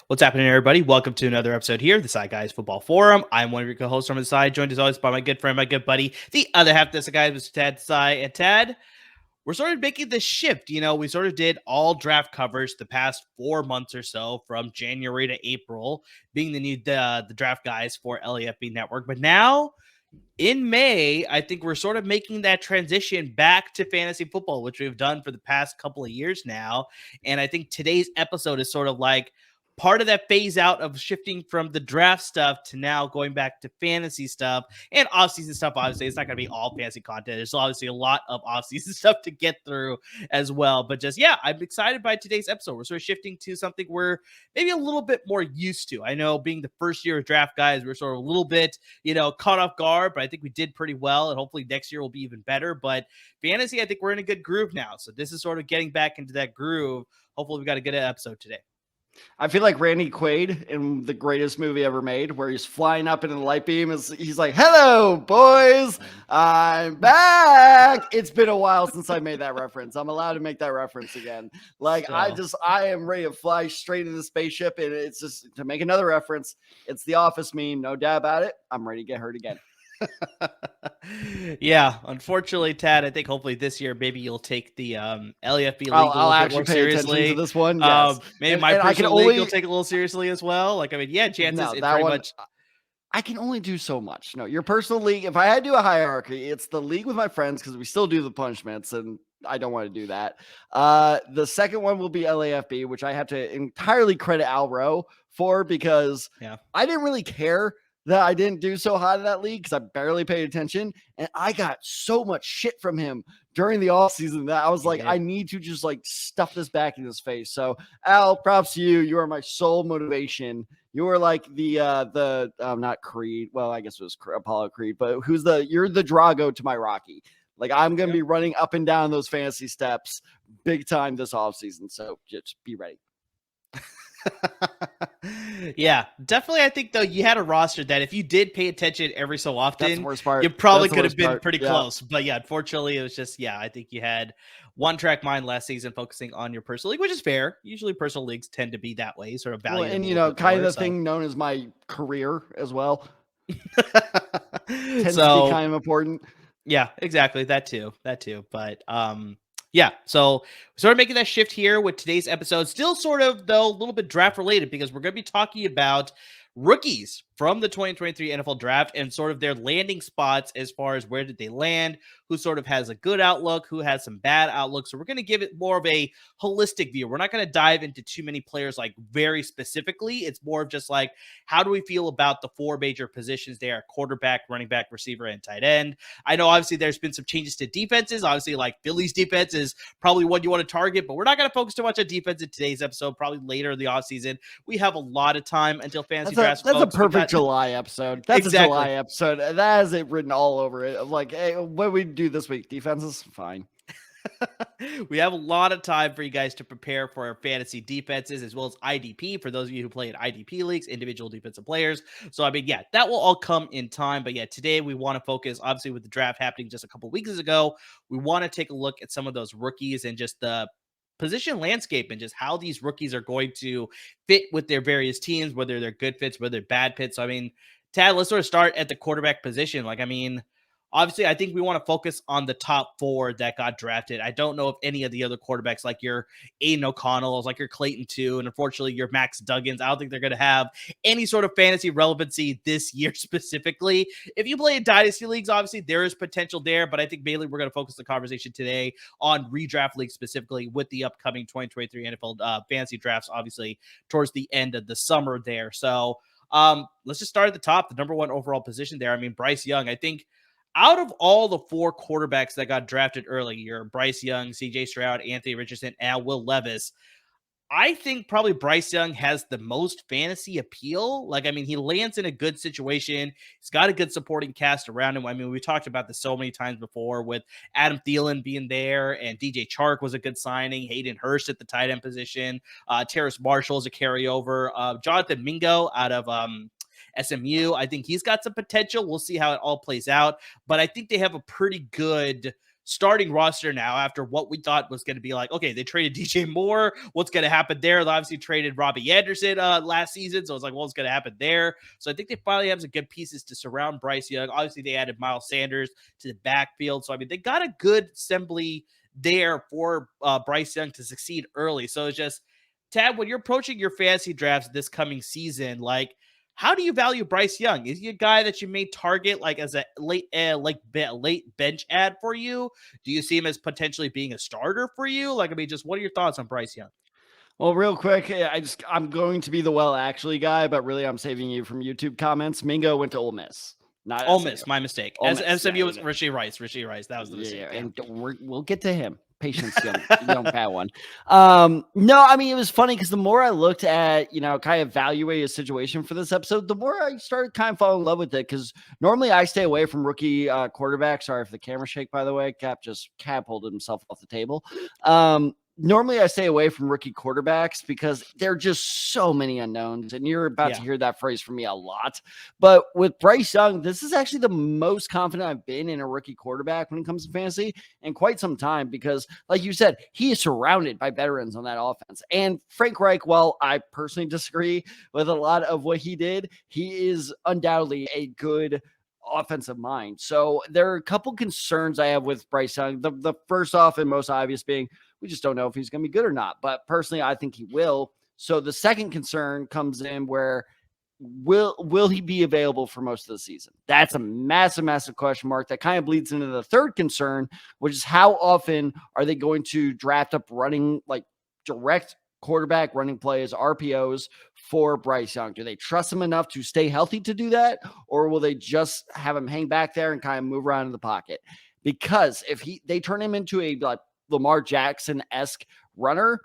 What's happening, everybody? Welcome to another episode here of the Side Guys Football Forum. I'm one of your co-hosts from the side, joined as always by my good friend, my good buddy, the other half of the Side Guys, Mr. Tad Sai. And Tad, we're sort of making this shift. You know, we sort of did all draft coverage the past 4 months or so, from January to April, being the new the draft guys for LAFB Network. But now, in May, I think we're sort of making that transition back to fantasy football, which we've done for the past couple of years now. And I think today's episode is sort of like part of that phase out of shifting from the draft stuff to now going back to fantasy stuff and offseason stuff. Obviously, it's not going to be all fantasy content. There's obviously a lot of offseason stuff to get through as well. But just, yeah, I'm excited by today's episode. We're sort of shifting to something we're maybe a little bit more used to. I know being the first year of draft guys, we're sort of a little bit, caught off guard, but I think we did pretty well. And hopefully next year will be even better. But fantasy, I think we're in a good groove now. So this is sort of getting back into that groove. Hopefully we got a good episode today. I feel like Randy Quaid in the greatest movie ever made, where he's flying up in a light beam. He's like, "Hello, boys, I'm back." It's been a while since I made that reference. I'm allowed to make that reference again. I am ready to fly straight into the spaceship, and it's just to make another reference. It's the Office meme, no doubt about it. I'm ready to get hurt again. Yeah, unfortunately, Tad, I think hopefully this year maybe you'll take the LAFB league I'll a actually more pay seriously. attention to this one. Yes. Maybe my personal league you'll take it a little seriously as well. Like, I mean, yeah, chances it's very much. I can only do so much. No, your personal league, if I had to do a hierarchy, it's the league with my friends, because we still do the punishments, and I don't want to do that. The second one will be LAFB, which I have to entirely credit Al Rowe for, because I didn't really care that I didn't do so hot in that league, because I barely paid attention, and I got so much shit from him during the offseason that I was like, I need to just like stuff this back in his face. So Al, props to you. You are my sole motivation. You were like the not Creed. Well, I guess it was Apollo Creed, but you're the Drago to my Rocky. Like, I'm going to be running up and down those fantasy steps big time this offseason. So just be ready. Yeah, definitely. I think, though, you had a roster that if you did pay attention every so often, that's the worst part. You probably could have been pretty close. But yeah, unfortunately, it was just, I think you had one track mind last season focusing on your personal league, which is fair. Usually personal leagues tend to be that way, sort of valued. Well, and, kind of the thing known as my career as well. Tends to be kind of important. Yeah, exactly. That too. But, yeah, so we're sort of making that shift here with today's episode. Still sort of, though, a little bit draft related, because we're going to be talking about rookies from the 2023 NFL draft and sort of their landing spots as far as where did they land, who sort of has a good outlook, who has some bad outlook. So we're going to give it more of a holistic view. We're not going to dive into too many players like very specifically. It's more of just like, how do we feel about the four major positions there: quarterback, running back, receiver, and tight end. I know obviously there's been some changes to defenses. Obviously, like Philly's defense is probably one you want to target, but we're not going to focus too much on defense in today's episode. Probably later in the offseason. We have a lot of time until fantasy drafts. That's a perfect July episode. That's exactly. A July episode. That has it written all over it. I'm like, hey, what we do this week? Defenses? Fine. We have a lot of time for you guys to prepare for our fantasy defenses, as well as IDP for those of you who play in IDP leagues, individual defensive players. So, I mean, yeah, that will all come in time. But yeah, today we want to focus, obviously, with the draft happening just a couple weeks ago, we want to take a look at some of those rookies and just the position landscape and just how these rookies are going to fit with their various teams, whether they're good fits, whether they're bad fits. So, I mean, Tad, let's sort of start at the quarterback position. Like, I mean, obviously, I think we want to focus on the top four that got drafted. I don't know if any of the other quarterbacks, like your Aiden O'Connells, like your Clayton too, and unfortunately your Max Duggins, I don't think they're going to have any sort of fantasy relevancy this year specifically. If you play in dynasty leagues, obviously there is potential there, but I think mainly we're going to focus the conversation today on redraft leagues specifically with the upcoming 2023 NFL fantasy drafts, obviously towards the end of the summer there. So let's just start at the top, the number one overall position there. I mean, Bryce Young, I think out of all the 4 quarterbacks that got drafted earlier, Bryce Young, CJ Stroud, Anthony Richardson, and Will Levis, I think probably Bryce Young has the most fantasy appeal. Like, I mean, he lands in a good situation. He's got a good supporting cast around him. I mean, we talked about this so many times before with Adam Thielen being there, and DJ Chark was a good signing. Hayden Hurst at the tight end position. Terrace Marshall is a carryover. Jonathan Mingo out of SMU. I think he's got some potential. We'll see how it all plays out. But I think they have a pretty good starting roster now after what we thought was going to be like, okay, they traded DJ Moore. What's going to happen there? They obviously traded Robbie Anderson last season. So it's like, what's going to happen there? So I think they finally have some good pieces to surround Bryce Young. Obviously, they added Miles Sanders to the backfield. So, I mean, they got a good assembly there for Bryce Young to succeed early. So it's just, Tad, when you're approaching your fantasy drafts this coming season, like, how do you value Bryce Young? Is he a guy that you may target like as a late bench ad for you? Do you see him as potentially being a starter for you? Like, I mean, just what are your thoughts on Bryce Young? Well, real quick, I'm going to be the actually guy, but really I'm saving you from YouTube comments. Mingo went to Ole Miss. Not Ole Miss, my mistake. Ole As Miss, SMU was Rishi Rice. That was the mistake. Yeah, and we'll get to him. Patience, young fat one. No, I mean, it was funny because the more I looked at, kind of evaluate a situation for this episode, the more I started kind of falling in love with it. Because normally I stay away from rookie quarterbacks. Sorry for the camera shake, by the way. Cap pulled himself off the table. Normally I stay away from rookie quarterbacks because there are just so many unknowns, and you're about to hear that phrase from me a lot. But with Bryce Young, this is actually the most confident I've been in a rookie quarterback when it comes to fantasy in quite some time, because like you said, he is surrounded by veterans on that offense. And Frank Reich, while I personally disagree with a lot of what he did, he is undoubtedly a good offensive mind. So there are a couple concerns I have with Bryce Young. The first off and most obvious being, we just don't know if he's going to be good or not. But personally, I think he will. So the second concern comes in where will he be available for most of the season? That's a massive, massive question mark. That kind of bleeds into the third concern, which is how often are they going to draft up running, like direct quarterback running plays, RPOs for Bryce Young? Do they trust him enough to stay healthy to do that? Or will they just have him hang back there and kind of move around in the pocket? Because if they turn him into a like Lamar Jackson-esque runner,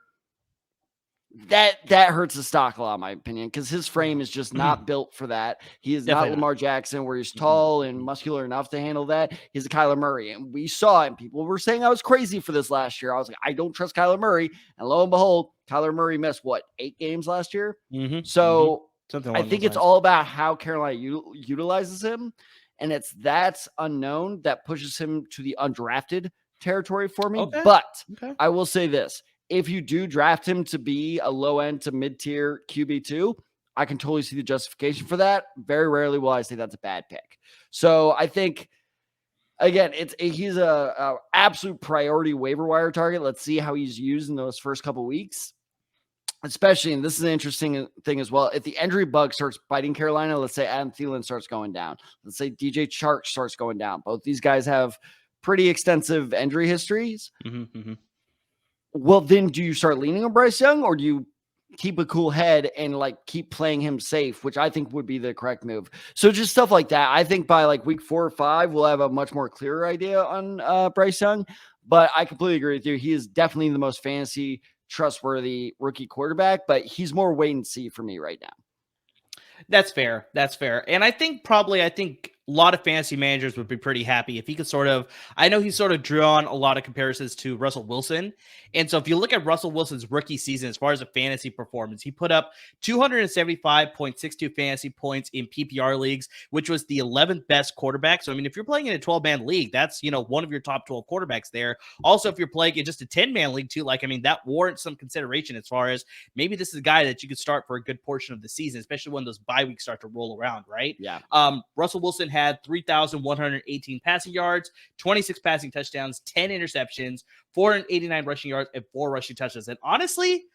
that hurts the stock a lot, in my opinion, because his frame is just not built for that. He is not Lamar Jackson, where he's tall and muscular enough to handle that. He's a Kyler Murray, and we saw it. And people were saying I was crazy for this last year. I was like, I don't trust Kyler Murray, and lo and behold, Kyler Murray missed 8 games last year. So I think it's all about how Carolina utilizes him, and it's that unknown that pushes him to the undrafted territory for me. But I will say this. If you do draft him to be a low end to mid-tier QB2, I can totally see the justification for that. Very rarely will I say that's a bad pick. So I think, again, he's a absolute priority waiver wire target. Let's see how he's used in those first couple weeks. Especially, and this is an interesting thing as well, if the injury bug starts biting Carolina, let's say Adam Thielen starts going down. Let's say DJ Chark starts going down. Both these guys have pretty extensive injury histories. Well, then do you start leaning on Bryce Young, or do you keep a cool head and keep playing him safe, which I think would be the correct move? So just stuff like that. I think by week 4 or 5, we'll have a much more clearer idea on Bryce Young. But I completely agree with you. He is definitely the most fantasy trustworthy rookie quarterback, but he's more wait and see for me right now. That's fair. And I think a lot of fantasy managers would be pretty happy if he could I know he's drawn a lot of comparisons to Russell Wilson. And so if you look at Russell Wilson's rookie season, as far as a fantasy performance, he put up 275.62 fantasy points in PPR leagues, which was the 11th best quarterback. So, I mean, if you're playing in a 12-man league, that's, one of your top 12 quarterbacks there. Also, if you're playing in just a 10-man league too, that warrants some consideration as far as maybe this is a guy that you could start for a good portion of the season, especially when those bye weeks start to roll around, right? Yeah. Russell Wilson had 3,118 passing yards, 26 passing touchdowns, 10 interceptions, 489 rushing yards, and 4 rushing touchdowns. And honestly,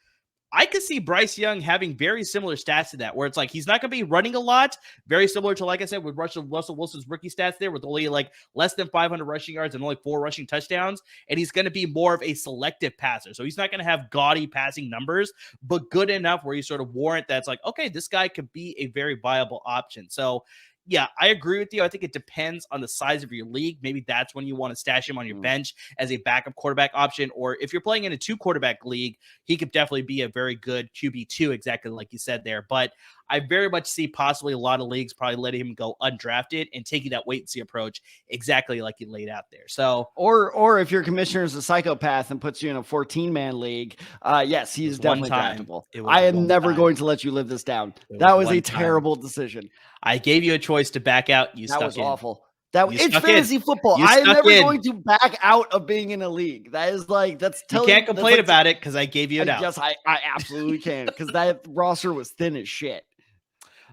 I could see Bryce Young having very similar stats to that, where it's he's not going to be running a lot, very similar to, like I said, with Russell Wilson's rookie stats there, with only less than 500 rushing yards and only 4 rushing touchdowns. And he's going to be more of a selective passer. So he's not going to have gaudy passing numbers, but good enough where you warrant that's okay, this guy could be a very viable option. So yeah, I agree with you. I think it depends on the size of your league. Maybe that's when you want to stash him on your bench as a backup quarterback option. Or if you're playing in a 2-quarterback league, he could definitely be a very good QB2, exactly like you said there. But I very much see possibly a lot of leagues probably letting him go undrafted and taking that wait and see approach, exactly like you laid out there. So, or if your commissioner is a psychopath and puts you in a 14-man league, yes, he's definitely draftable. I am never going to let you live this down. That was a terrible decision. I gave you a choice to back out. That was awful. It's fantasy football. I am never going to back out of being in a league. That is like, you can't complain about it because I gave you it out. Yes, I absolutely can, because that roster was thin as shit.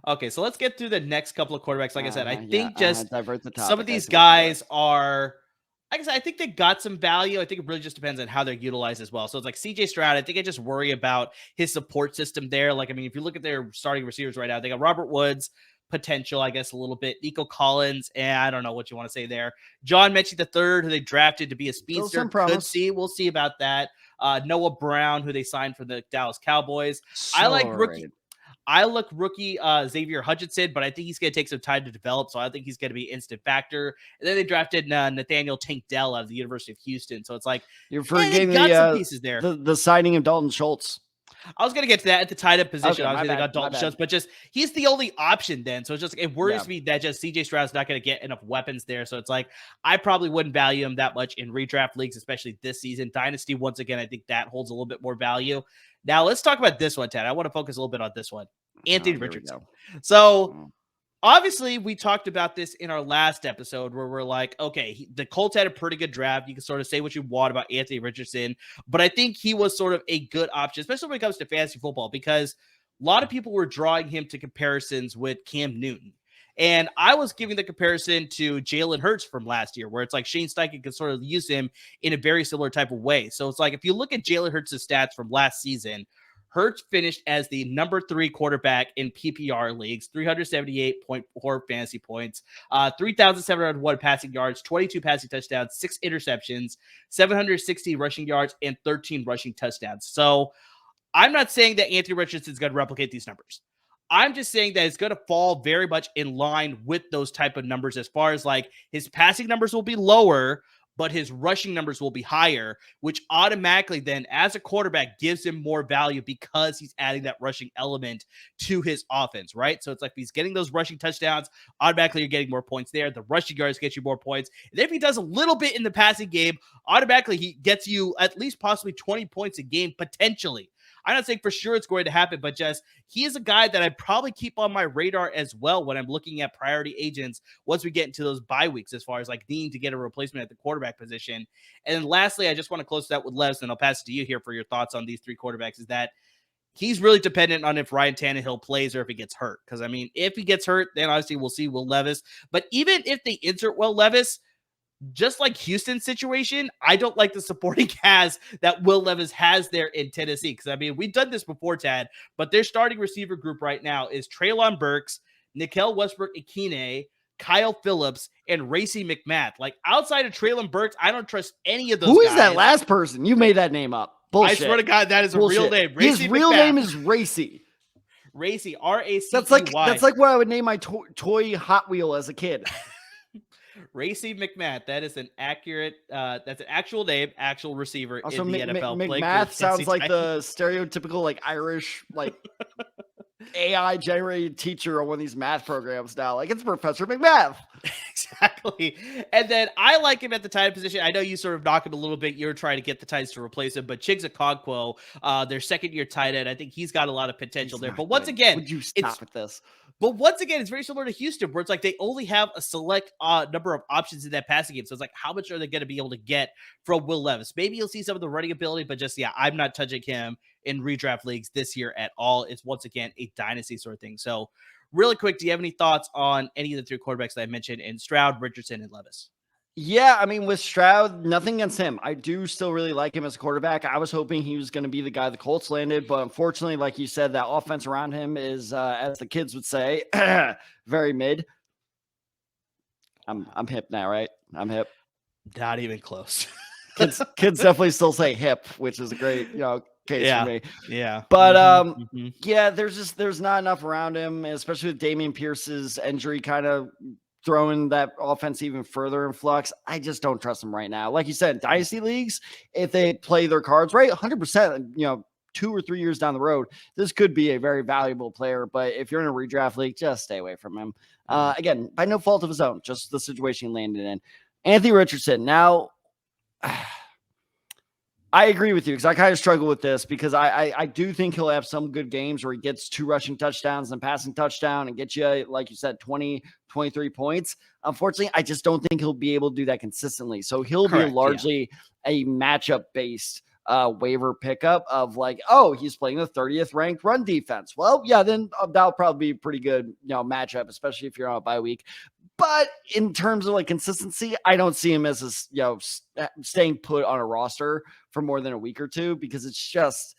Okay, so let's get through the next couple of quarterbacks. Like I said, I think divert the topic. Some of these guys are, like I said, I think they got some value. I think it really just depends on how they're utilized as well. So it's like CJ Stroud. I think I just worry about his support system there. Like, I mean, if you look at their starting receivers right now, they got Robert Woods, potential, I guess, a little bit. Nico Collins, and I don't know what you want to say there. John Mechie III, who they drafted to be a speedster. We'll see about that. Noah Brown, who they signed for the Dallas Cowboys. I like rookie Xavier Hutchinson, but I think he's going to take some time to develop, so I think he's going to be an instant factor. And then they drafted Nathaniel Tank Dell out of the University of Houston. So it's like, you're forgetting some pieces there. The signing of Dalton Schultz. I was going to get to that at the tight end position. Obviously, they got Dalton Schultz, but just he's the only option then. So it's just, it worries me that just CJ Stroud's not going to get enough weapons there. So it's like, I probably wouldn't value him that much in redraft leagues, especially this season. Dynasty, once again, I think that holds a little bit more value. Now, let's talk about this one, Ted. I want to focus a little bit on this one. Anthony Richardson. So, obviously, we talked about this in our last episode where we're like, okay, the Colts had a pretty good draft. You can sort of say what you want about Anthony Richardson, but I think he was sort of a good option, especially when it comes to fantasy football, because a lot of people were drawing him to comparisons with Cam Newton. And I was giving the comparison to Jalen Hurts from last year, where it's like Shane Steichen could sort of use him in a very similar type of way. So it's like, if you look at Jalen Hurts' stats from last season, Hurts finished as the number 3 quarterback in PPR leagues, 378.4 fantasy points, 3,701 passing yards, 22 passing touchdowns, 6 interceptions, 760 rushing yards, and 13 rushing touchdowns. So I'm not saying that Anthony Richardson is going to replicate these numbers. I'm just saying that it's going to fall very much in line with those type of numbers, as far as like his passing numbers will be lower, but his rushing numbers will be higher, which automatically then, as a quarterback, gives him more value because he's adding that rushing element to his offense, right? So it's like, if he's getting those rushing touchdowns, automatically you're getting more points there. The rushing yards get you more points. And if he does a little bit in the passing game, automatically he gets you at least possibly 20 points a game, potentially. I'm not saying for sure it's going to happen, but just he is a guy that I probably keep on my radar as well when I'm looking at priority agents once we get into those bye weeks, as far as like needing to get a replacement at the quarterback position. And then lastly, I just want to close that with Levis, and I'll pass it to you here for your thoughts on these 3 quarterbacks, is that he's really dependent on if Ryan Tannehill plays or if he gets hurt. Because, I mean, if he gets hurt, then obviously we'll see Will Levis. But even if they insert Will Levis, just like Houston's situation, I don't like the supporting cast that Will Levis has there in Tennessee. Because, I mean, we've done this before, Tad, but their starting receiver group right now is Treylon Burks, Nickel Westbrook-Ikhine, Kyle Phillips, and Racey McMath. Like, outside of Treylon Burks, I don't trust any of those guys. Who is that last person? You made that name up. Bullshit. I swear to God, that is a real name. His real name is Racy. Racy, R-A-C-E-Y. That's like what I would name my toy Hot Wheel as a kid. Racy McMath. That is an accurate, that's an actual name, actual receiver also, in the NFL. McMath sounds like the stereotypical like Irish like AI generated teacher on one of these math programs now. Like, it's Professor McMath. Exactly. And then I like him at the tight end position. I know you sort of knock him a little bit. You're trying to get the Titans to replace him, but Chiggs Okonkwo, their second-year tight end, I think he's got a lot of potential there. But once again, would you stop with this? But once again, it's very similar to Houston, where it's like they only have a select number of options in that passing game. So it's like, how much are they going to be able to get from Will Levis? Maybe you'll see some of the running ability, but just, yeah, I'm not touching him in redraft leagues this year at all. It's once again a dynasty sort of thing. So really quick, do you have any thoughts on any of the 3 quarterbacks that I mentioned in Stroud, Richardson, and Levis? Yeah, I mean, with Stroud, nothing against him. I do still really like him as a quarterback. I was hoping he was going to be the guy the Colts landed, but unfortunately, like you said, that offense around him is, as the kids would say, very mid. I'm hip now, right? I'm hip. Not even close. Kids definitely still say hip, which is a great, case for me. Yeah. But yeah, there's not enough around him, especially with Dameon Pierce's injury kind of throwing that offense even further in flux. I just don't trust him right now. Like you said, dynasty leagues, if they play their cards right, 100%, 2 or 3 years down the road, this could be a very valuable player. But if you're in a redraft league, just stay away from him. Again, by no fault of his own, just the situation he landed in. Anthony Richardson. Now, I agree with you because I kind of struggle with this because I do think he'll have some good games where he gets 2 rushing touchdowns and passing touchdown and get you, like you said, 20, 23 points. Unfortunately, I just don't think he'll be able to do that consistently. So he'll be largely a matchup-based waiver pickup of like, oh, he's playing the 30th ranked run defense. Well, yeah, then that'll probably be a pretty good matchup, especially if you're on a bye week. But in terms of like consistency, I don't see him as staying put on a roster for more than a week or two because it's just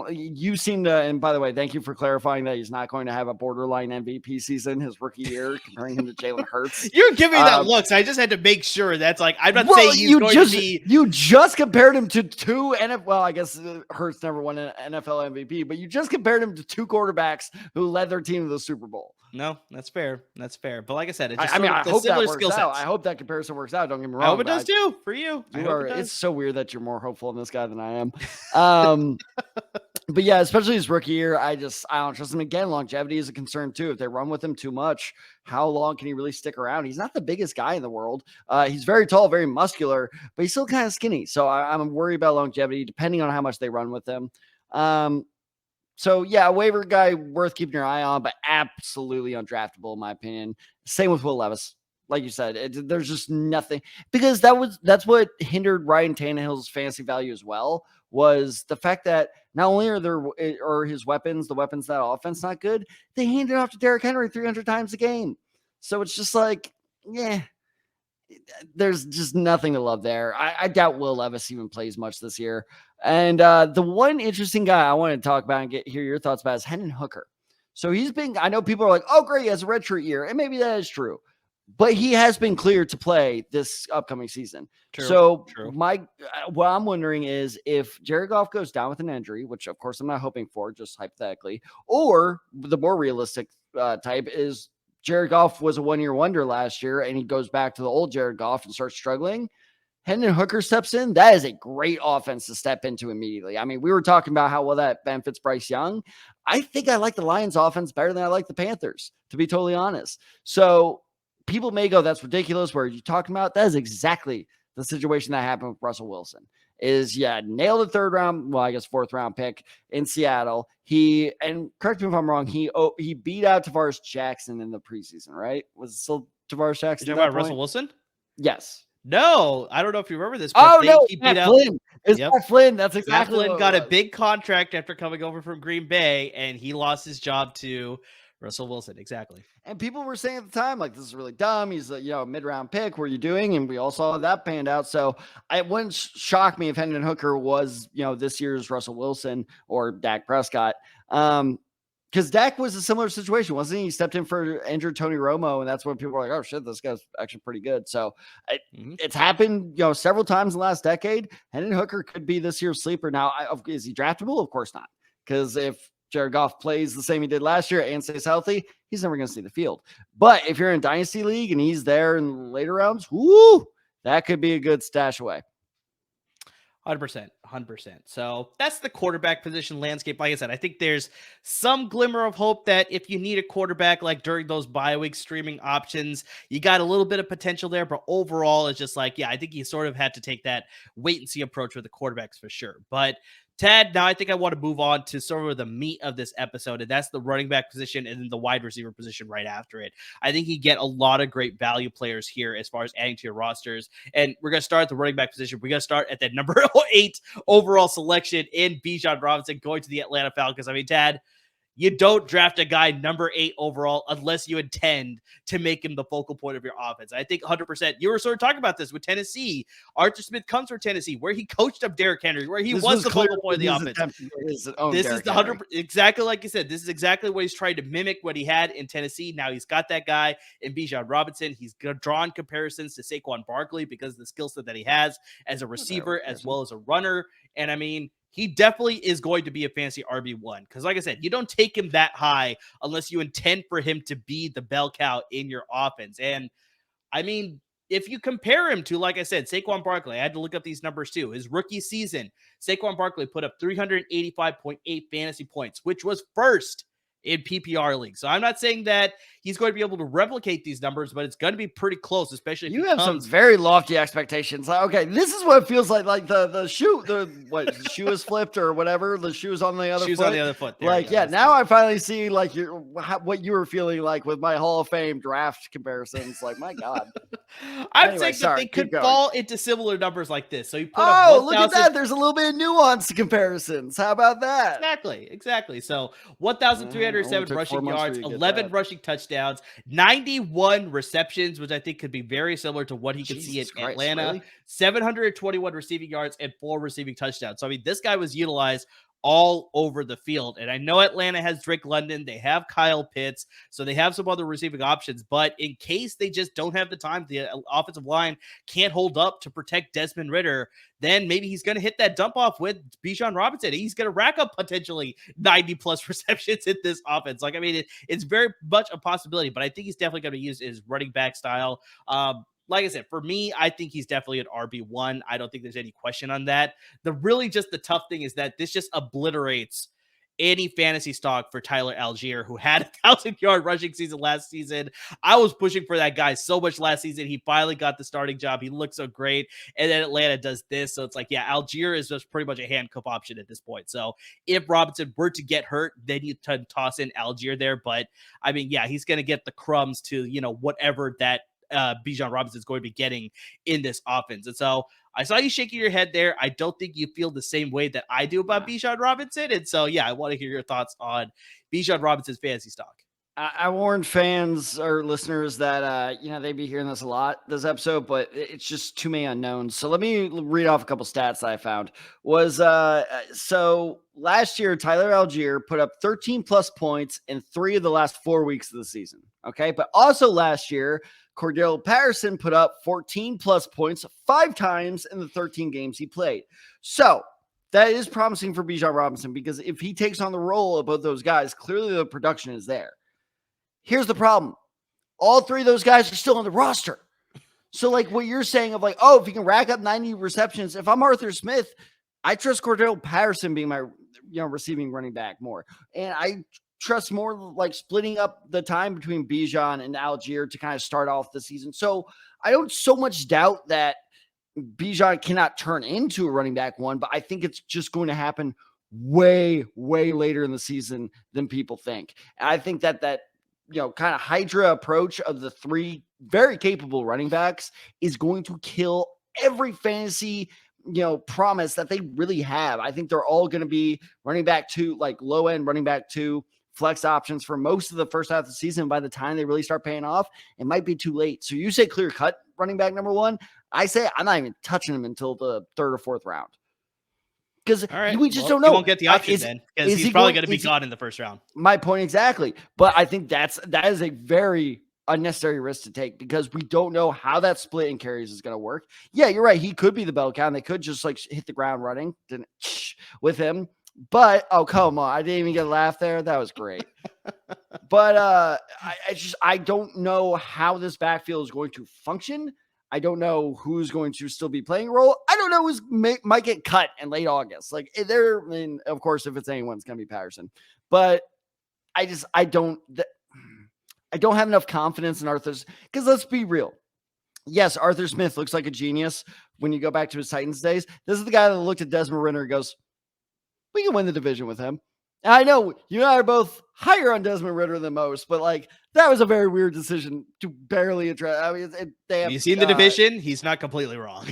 you seem to, and by the way, thank you for clarifying that he's not going to have a borderline MVP season his rookie year, comparing him to Jalen Hurts. You're giving me that look, so I just had to make sure that's like, I'm not saying he's going to be. You just compared him to 2 NFL, well, I guess Hurts never won an NFL MVP, but you just compared him to 2 quarterbacks who led their team to the Super Bowl. No, that's fair. That's fair. But like I said, I hope that works out. I hope that comparison works out. Don't get me wrong. I hope it does too for you. It's so weird that you're more hopeful in this guy than I am. But yeah, especially his rookie year, I don't trust him. Again, longevity is a concern too. If they run with him too much, how long can he really stick around? He's not the biggest guy in the world. He's very tall, very muscular, but he's still kind of skinny. So I'm worried about longevity, depending on how much they run with him. So yeah, a waiver guy worth keeping your eye on, but absolutely undraftable in my opinion. Same with Will Levis. Like you said, there's just nothing because that's what hindered Ryan Tannehill's fantasy value as well, was the fact that not only are his weapons, the weapons that offense not good, they hand it off to Derrick Henry 300 times a game. So it's just like, yeah, there's just nothing to love there. I doubt Will Levis even plays much this year. And the one interesting guy I want to talk about and hear your thoughts about is Hendon Hooker. So I know people are like, oh, great, he has a redshirt year. And maybe that is true. But he has been cleared to play this upcoming season. True. What I'm wondering is if Jared Goff goes down with an injury, which of course I'm not hoping for, just hypothetically, or the more realistic type is Jared Goff was a 1-year wonder last year and he goes back to the old Jared Goff and starts struggling. Hendon Hooker steps in. That is a great offense to step into immediately. I mean, we were talking about how well that benefits Bryce Young. I think I like the Lions offense better than I like the Panthers, to be totally honest. So people may go, that's ridiculous. What are you talking about? That is exactly the situation that happened with Russell Wilson. Nailed a 3rd round, well, I guess 4th round pick in Seattle. And correct me if I'm wrong, he beat out Tavares Jackson in the preseason, right? Was it still Tavares Jackson? You're talking about Russell Wilson? Yes. No, I don't know if you remember this. But he beat out Flynn. It's Matt Flynn. That's exactly Matt Flynn got a big contract after coming over from Green Bay, and he lost his job to Russell Wilson. Exactly. And people were saying at the time, like, this is really dumb. He's a mid-round pick. What are you doing? And we all saw that panned out. So it wouldn't shock me if Hendon Hooker was, this year's Russell Wilson or Dak Prescott. Because Dak was a similar situation, wasn't he? He stepped in for injured Tony Romo, and that's when people were like, oh, shit, this guy's actually pretty good. So it's happened, several times in the last decade. Hendon Hooker could be this year's sleeper. Now, is he draftable? Of course not. Because if Jared Goff plays the same he did last year and stays healthy, he's never going to see the field. But if you're in Dynasty League and he's there in the later rounds, that could be a good stash away. 100%. So that's the quarterback position landscape. Like I said, I think there's some glimmer of hope that if you need a quarterback, like during those bye week streaming options, you got a little bit of potential there. But overall, it's just like, I think you sort of had to take that wait and see approach with the quarterbacks for sure. But Ted, now I think I want to move on to sort of the meat of this episode, and that's the running back position and then the wide receiver position right after it. I think you get a lot of great value players here as far as adding to your rosters, and we're going to start at the running back position. We're going to start at that number 8 overall selection in Bijan Robinson going to the Atlanta Falcons. I mean, Ted, you don't draft a guy number 8 overall unless you intend to make him the focal point of your offense. I think 100%. You were sort of talking about this with Tennessee. Arthur Smith comes from Tennessee, where he coached up Derrick Henry, where he was the focal point of the offense. This is the 100%, exactly like you said. This is exactly what he's trying to mimic what he had in Tennessee. Now he's got that guy in Bijan Robinson. He's drawn comparisons to Saquon Barkley because of the skill set that he has as a receiver as well as a runner. And I mean, he definitely is going to be a fantasy RB1. Because like I said, you don't take him that high unless you intend for him to be the bell cow in your offense. And I mean, if you compare him to, like I said, Saquon Barkley, I had to look up these numbers too. His rookie season, Saquon Barkley put up 385.8 fantasy points, which was first in PPR league. So I'm not saying that he's going to be able to replicate these numbers, but it's going to be pretty close, especially if you he have some very lofty expectations. Like, okay, this is what it feels like the shoe, the shoe is flipped or whatever. The shoe is on the other shoes foot. on the other foot. There like, yeah, now I finally see like what you were feeling like with my Hall of Fame draft comparisons. Like, my God. I'm saying that they could fall into similar numbers like this. So you put up look at that. There's a little bit of nuance to comparisons. How about that? Exactly. So 1,307 rushing yards, 11 rushing touchdowns, 91 receptions, which I think could be very similar to what he could see in Atlanta, really? 721 receiving yards and 4 receiving touchdowns. So, I mean, this guy was utilized all over the field. And I know Atlanta has Drake London. They have Kyle Pitts. So they have some other receiving options. But in case they just don't have the time, the offensive line can't hold up to protect Desmond Ridder, then maybe he's going to hit that dump off with Bijan Robinson. He's going to rack up potentially 90-plus receptions in this offense. Like, I mean, it's very much a possibility, but I think he's definitely going to use his running back style. Like I said, for me, I think he's definitely an RB1. I don't think there's any question on that. The tough thing is that this just obliterates any fantasy stock for Tyler Algier, who had a 1,000-yard rushing season last season. I was pushing for that guy so much last season. He finally got the starting job. He looked so great. And then Atlanta does this. So it's like, yeah, Algier is just pretty much a handcuff option at this point. So if Robinson were to get hurt, then you toss in Algier there. But I mean, yeah, he's going to get the crumbs to, whatever that Bijan Robinson is going to be getting in this offense. And so I saw you shaking your head there. I don't think you feel the same way that I do about Bijan Robinson. And so, yeah, I want to hear your thoughts on Bijan Robinson's fantasy stock. I warned fans or listeners that, they'd be hearing this a lot this episode, but it's just too many unknowns. So let me read off a couple stats that I found. So last year, Tyler Algier put up 13 plus points in 3 of the last 4 weeks of the season. Okay. But also last year, Cordell Patterson put up 14 plus points 5 times in the 13 games he played. So that is promising for Bijan Robinson, because if he takes on the role of both those guys, clearly the production is there. Here's the problem. All 3 of those guys are still on the roster. So like what you're saying of like, if he can rack up 90 receptions, if I'm Arthur Smith, I trust Cordell Patterson being my receiving running back more. And I trust more like splitting up the time between Bijan and Algier to kind of start off the season. So I don't so much doubt that Bijan cannot turn into a running back 1, but I think it's just going to happen way, way later in the season than people think. And I think that kind of Hydra approach of the 3 very capable running backs is going to kill every fantasy, promise that they really have. I think they're all going to be running back 2, like low end running back 2 flex options for most of the first half of the season. By the time they really start paying off, it might be too late. So you say clear cut running back number 1. I say I'm not even touching him until the 3rd or 4th round. Because we just don't know. He won't get the option then, because he's probably going to be gone in the first round. My point exactly. But I think that is a very unnecessary risk to take, because we don't know how that split in carries is going to work. Yeah, you're right. He could be the bell cow, and they could just like hit the ground running with him. But come on, I didn't even get a laugh there. That was great. But I don't know how this backfield is going to function. I don't know who's going to still be playing a role. I don't know who's might get cut in late August. Like of course, if it's anyone, it's going to be Patterson. But I don't have enough confidence in Arthur's, because let's be real. Yes, Arthur Smith looks like a genius when you go back to his Titans days. This is the guy that looked at Desmond Ridder and goes, we can win the division with him. And I know you and I are both higher on Desmond Ridder than most, but like that was a very weird decision to barely address. I mean, have you seen the division? He's not completely wrong.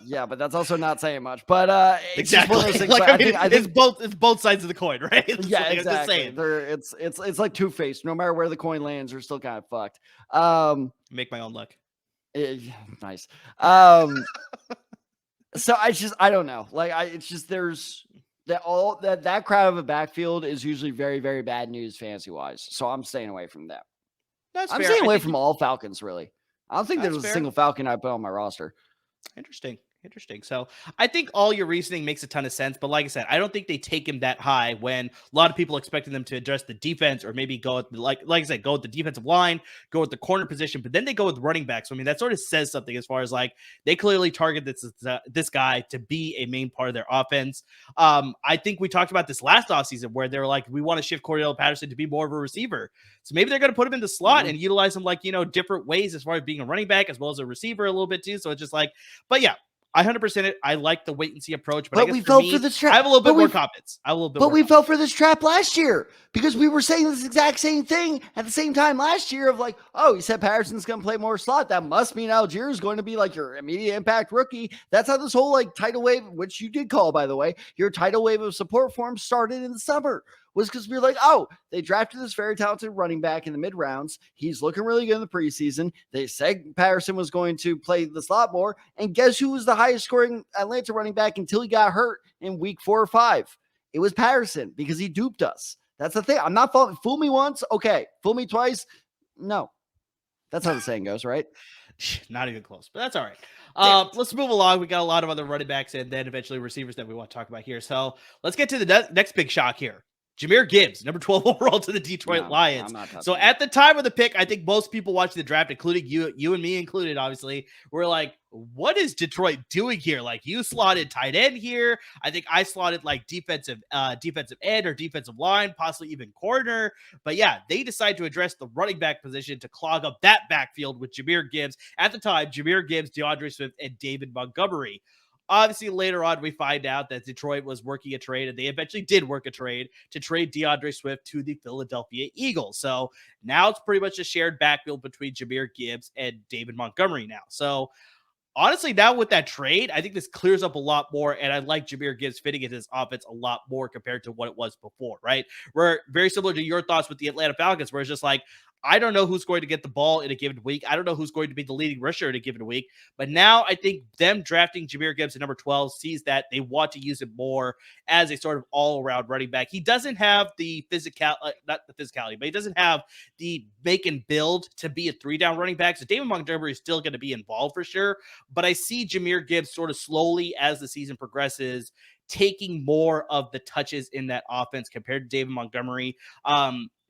Yeah, but that's also not saying much. But exactly, I think it's both sides of the coin, right? Yeah, exactly. It's like Two-Faced. No matter where the coin lands, they're still kind of fucked. Make my own luck. Nice. So I don't know. Like it's just there's that crowd of a backfield is usually very, very bad news fantasy wise. So I'm staying away from that. I'm staying away from all Falcons, really. I don't think there's a single Falcon I put on my roster. Interesting. Interesting. So I think all your reasoning makes a ton of sense, but like I said, I don't think they take him that high when a lot of people expecting them to address the defense or maybe go with like I said, go with the defensive line, go with the corner position, but then they go with running backs. So, I mean, that sort of says something as far as like they clearly target this guy to be a main part of their offense. I think we talked about this last offseason where they're like, we want to shift Cordell Patterson to be more of a receiver. So maybe they're going to put him in the slot and utilize him like, different ways as far as being a running back as well as a receiver a little bit too. So it's just like, but yeah, I 100% it. I like the wait and see approach, but I guess we fell for the trap. I have a little bit more confidence. We fell for this trap last year because we were saying this exact same thing at the same time last year of like, oh, you said Patterson's going to play more slot. That must mean Algier is going to be like your immediate impact rookie. That's how this whole like tidal wave, which you did call, by the way, your tidal wave of support for him started in the summer. Was because we were like, oh, they drafted this very talented running back in the mid rounds. He's looking really good in the preseason. They said Patterson was going to play the slot more. And guess who was the highest scoring Atlanta running back until he got hurt in week 4 or 5? It was Patterson because he duped us. That's the thing. I'm not fool me once. Okay. Fool me twice. No. That's how the saying goes, right? Not even close, but that's all right. Let's move along. We got a lot of other running backs and then eventually receivers that we want to talk about here. So let's get to the next big shock here. Jehmyr Gibbs, number 12 overall to the Detroit Lions. So at the time of the pick, I think most people watching the draft, including you and me included, obviously, were like, what is Detroit doing here? Like, you slotted tight end here. I think I slotted like defensive end or defensive line, possibly even corner. But yeah, they decide to address the running back position to clog up that backfield with Jehmyr Gibbs. At the time, Jehmyr Gibbs, DeAndre Swift, and David Montgomery. Obviously, later on, we find out that Detroit was working a trade, and they eventually did work a trade to trade DeAndre Swift to the Philadelphia Eagles. So now it's pretty much a shared backfield between Jehmyr Gibbs and David Montgomery now. So honestly, now with that trade, I think this clears up a lot more, and I like Jehmyr Gibbs fitting into this offense a lot more compared to what it was before, right? We're very similar to your thoughts with the Atlanta Falcons, where it's just like, I don't know who's going to get the ball in a given week. I don't know who's going to be the leading rusher in a given week. But now I think them drafting Jehmyr Gibbs at number 12 sees that they want to use him more as a sort of all-around running back. He doesn't have the not the physicality, but he doesn't have the make and build to be a 3-down running back. So David Montgomery is still going to be involved for sure. But I see Jehmyr Gibbs sort of slowly as the season progresses taking more of the touches in that offense compared to David Montgomery.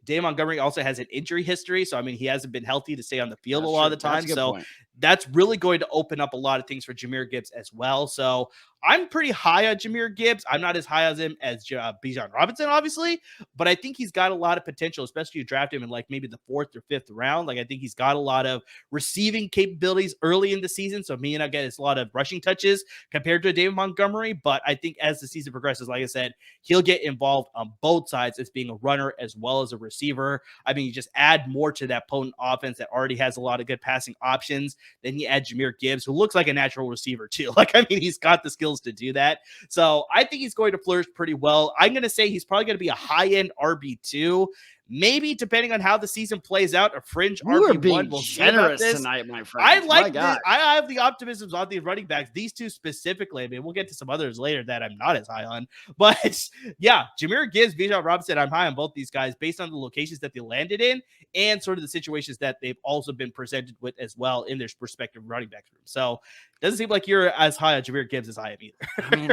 David Montgomery also has an injury history. So, I mean, he hasn't been healthy to stay on the field a lot of the time. So that's really going to open up a lot of things for Jehmyr Gibbs as well. So I'm pretty high on Jehmyr Gibbs. I'm not as high as him as Bijan Robinson, obviously, but I think he's got a lot of potential, especially if you draft him in like maybe the 4th or 5th round. Like, I think he's got a lot of receiving capabilities early in the season. So me and I get a lot of rushing touches compared to David Montgomery. But I think as the season progresses, like I said, he'll get involved on both sides as being a runner as well as a receiver. I mean, you just add more to that potent offense that already has a lot of good passing options. Then you add Jehmyr Gibbs, who looks like a natural receiver too. Like, I mean, he's got the skills to do that. So I think he's going to flourish pretty well. I'm going to say he's probably going to be a high-end RB2. Maybe, depending on how the season plays out, a fringe RB1. We'll generous tonight, my friend. I like this. I have the optimisms on these running backs. These two specifically. I mean, we'll get to some others later that I'm not as high on. But yeah, Jehmyr Gibbs, Bijan Robinson, I'm high on both these guys based on the locations that they landed in and sort of the situations that they've also been presented with as well in their respective running back room. So it doesn't seem like you're as high on Jehmyr Gibbs as I am either. I mean,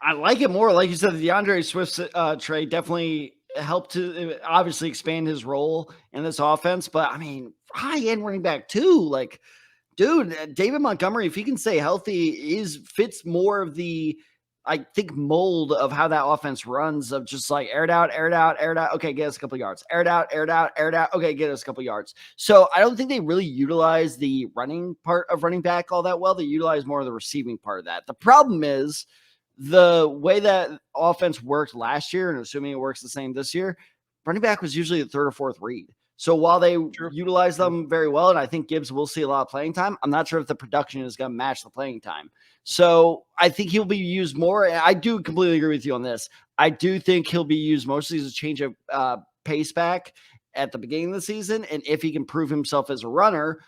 I like it more. Like you said, the DeAndre Swift trade definitely helped to obviously expand his role in this offense. But I mean, high-end running back too. Like, dude, David Montgomery, if he can stay healthy, fits more of the, I think, mold of how that offense runs, of just like air it out. Okay, get us a couple yards. Air it out. Okay, get us a couple yards. So I don't think they really utilize the running part of running back all that well. They utilize more of the receiving part of that. The problem is the way that offense worked last year, and assuming it works the same this year, running back was usually the 3rd or 4th read. So while they utilize them very well, and I think Gibbs will see a lot of playing time, I'm not sure if the production is going to match the playing time. So I think he'll be used more. And I do completely agree with you on this. I do think he'll be used mostly as a change of pace back at the beginning of the season. And if he can prove himself as a runner,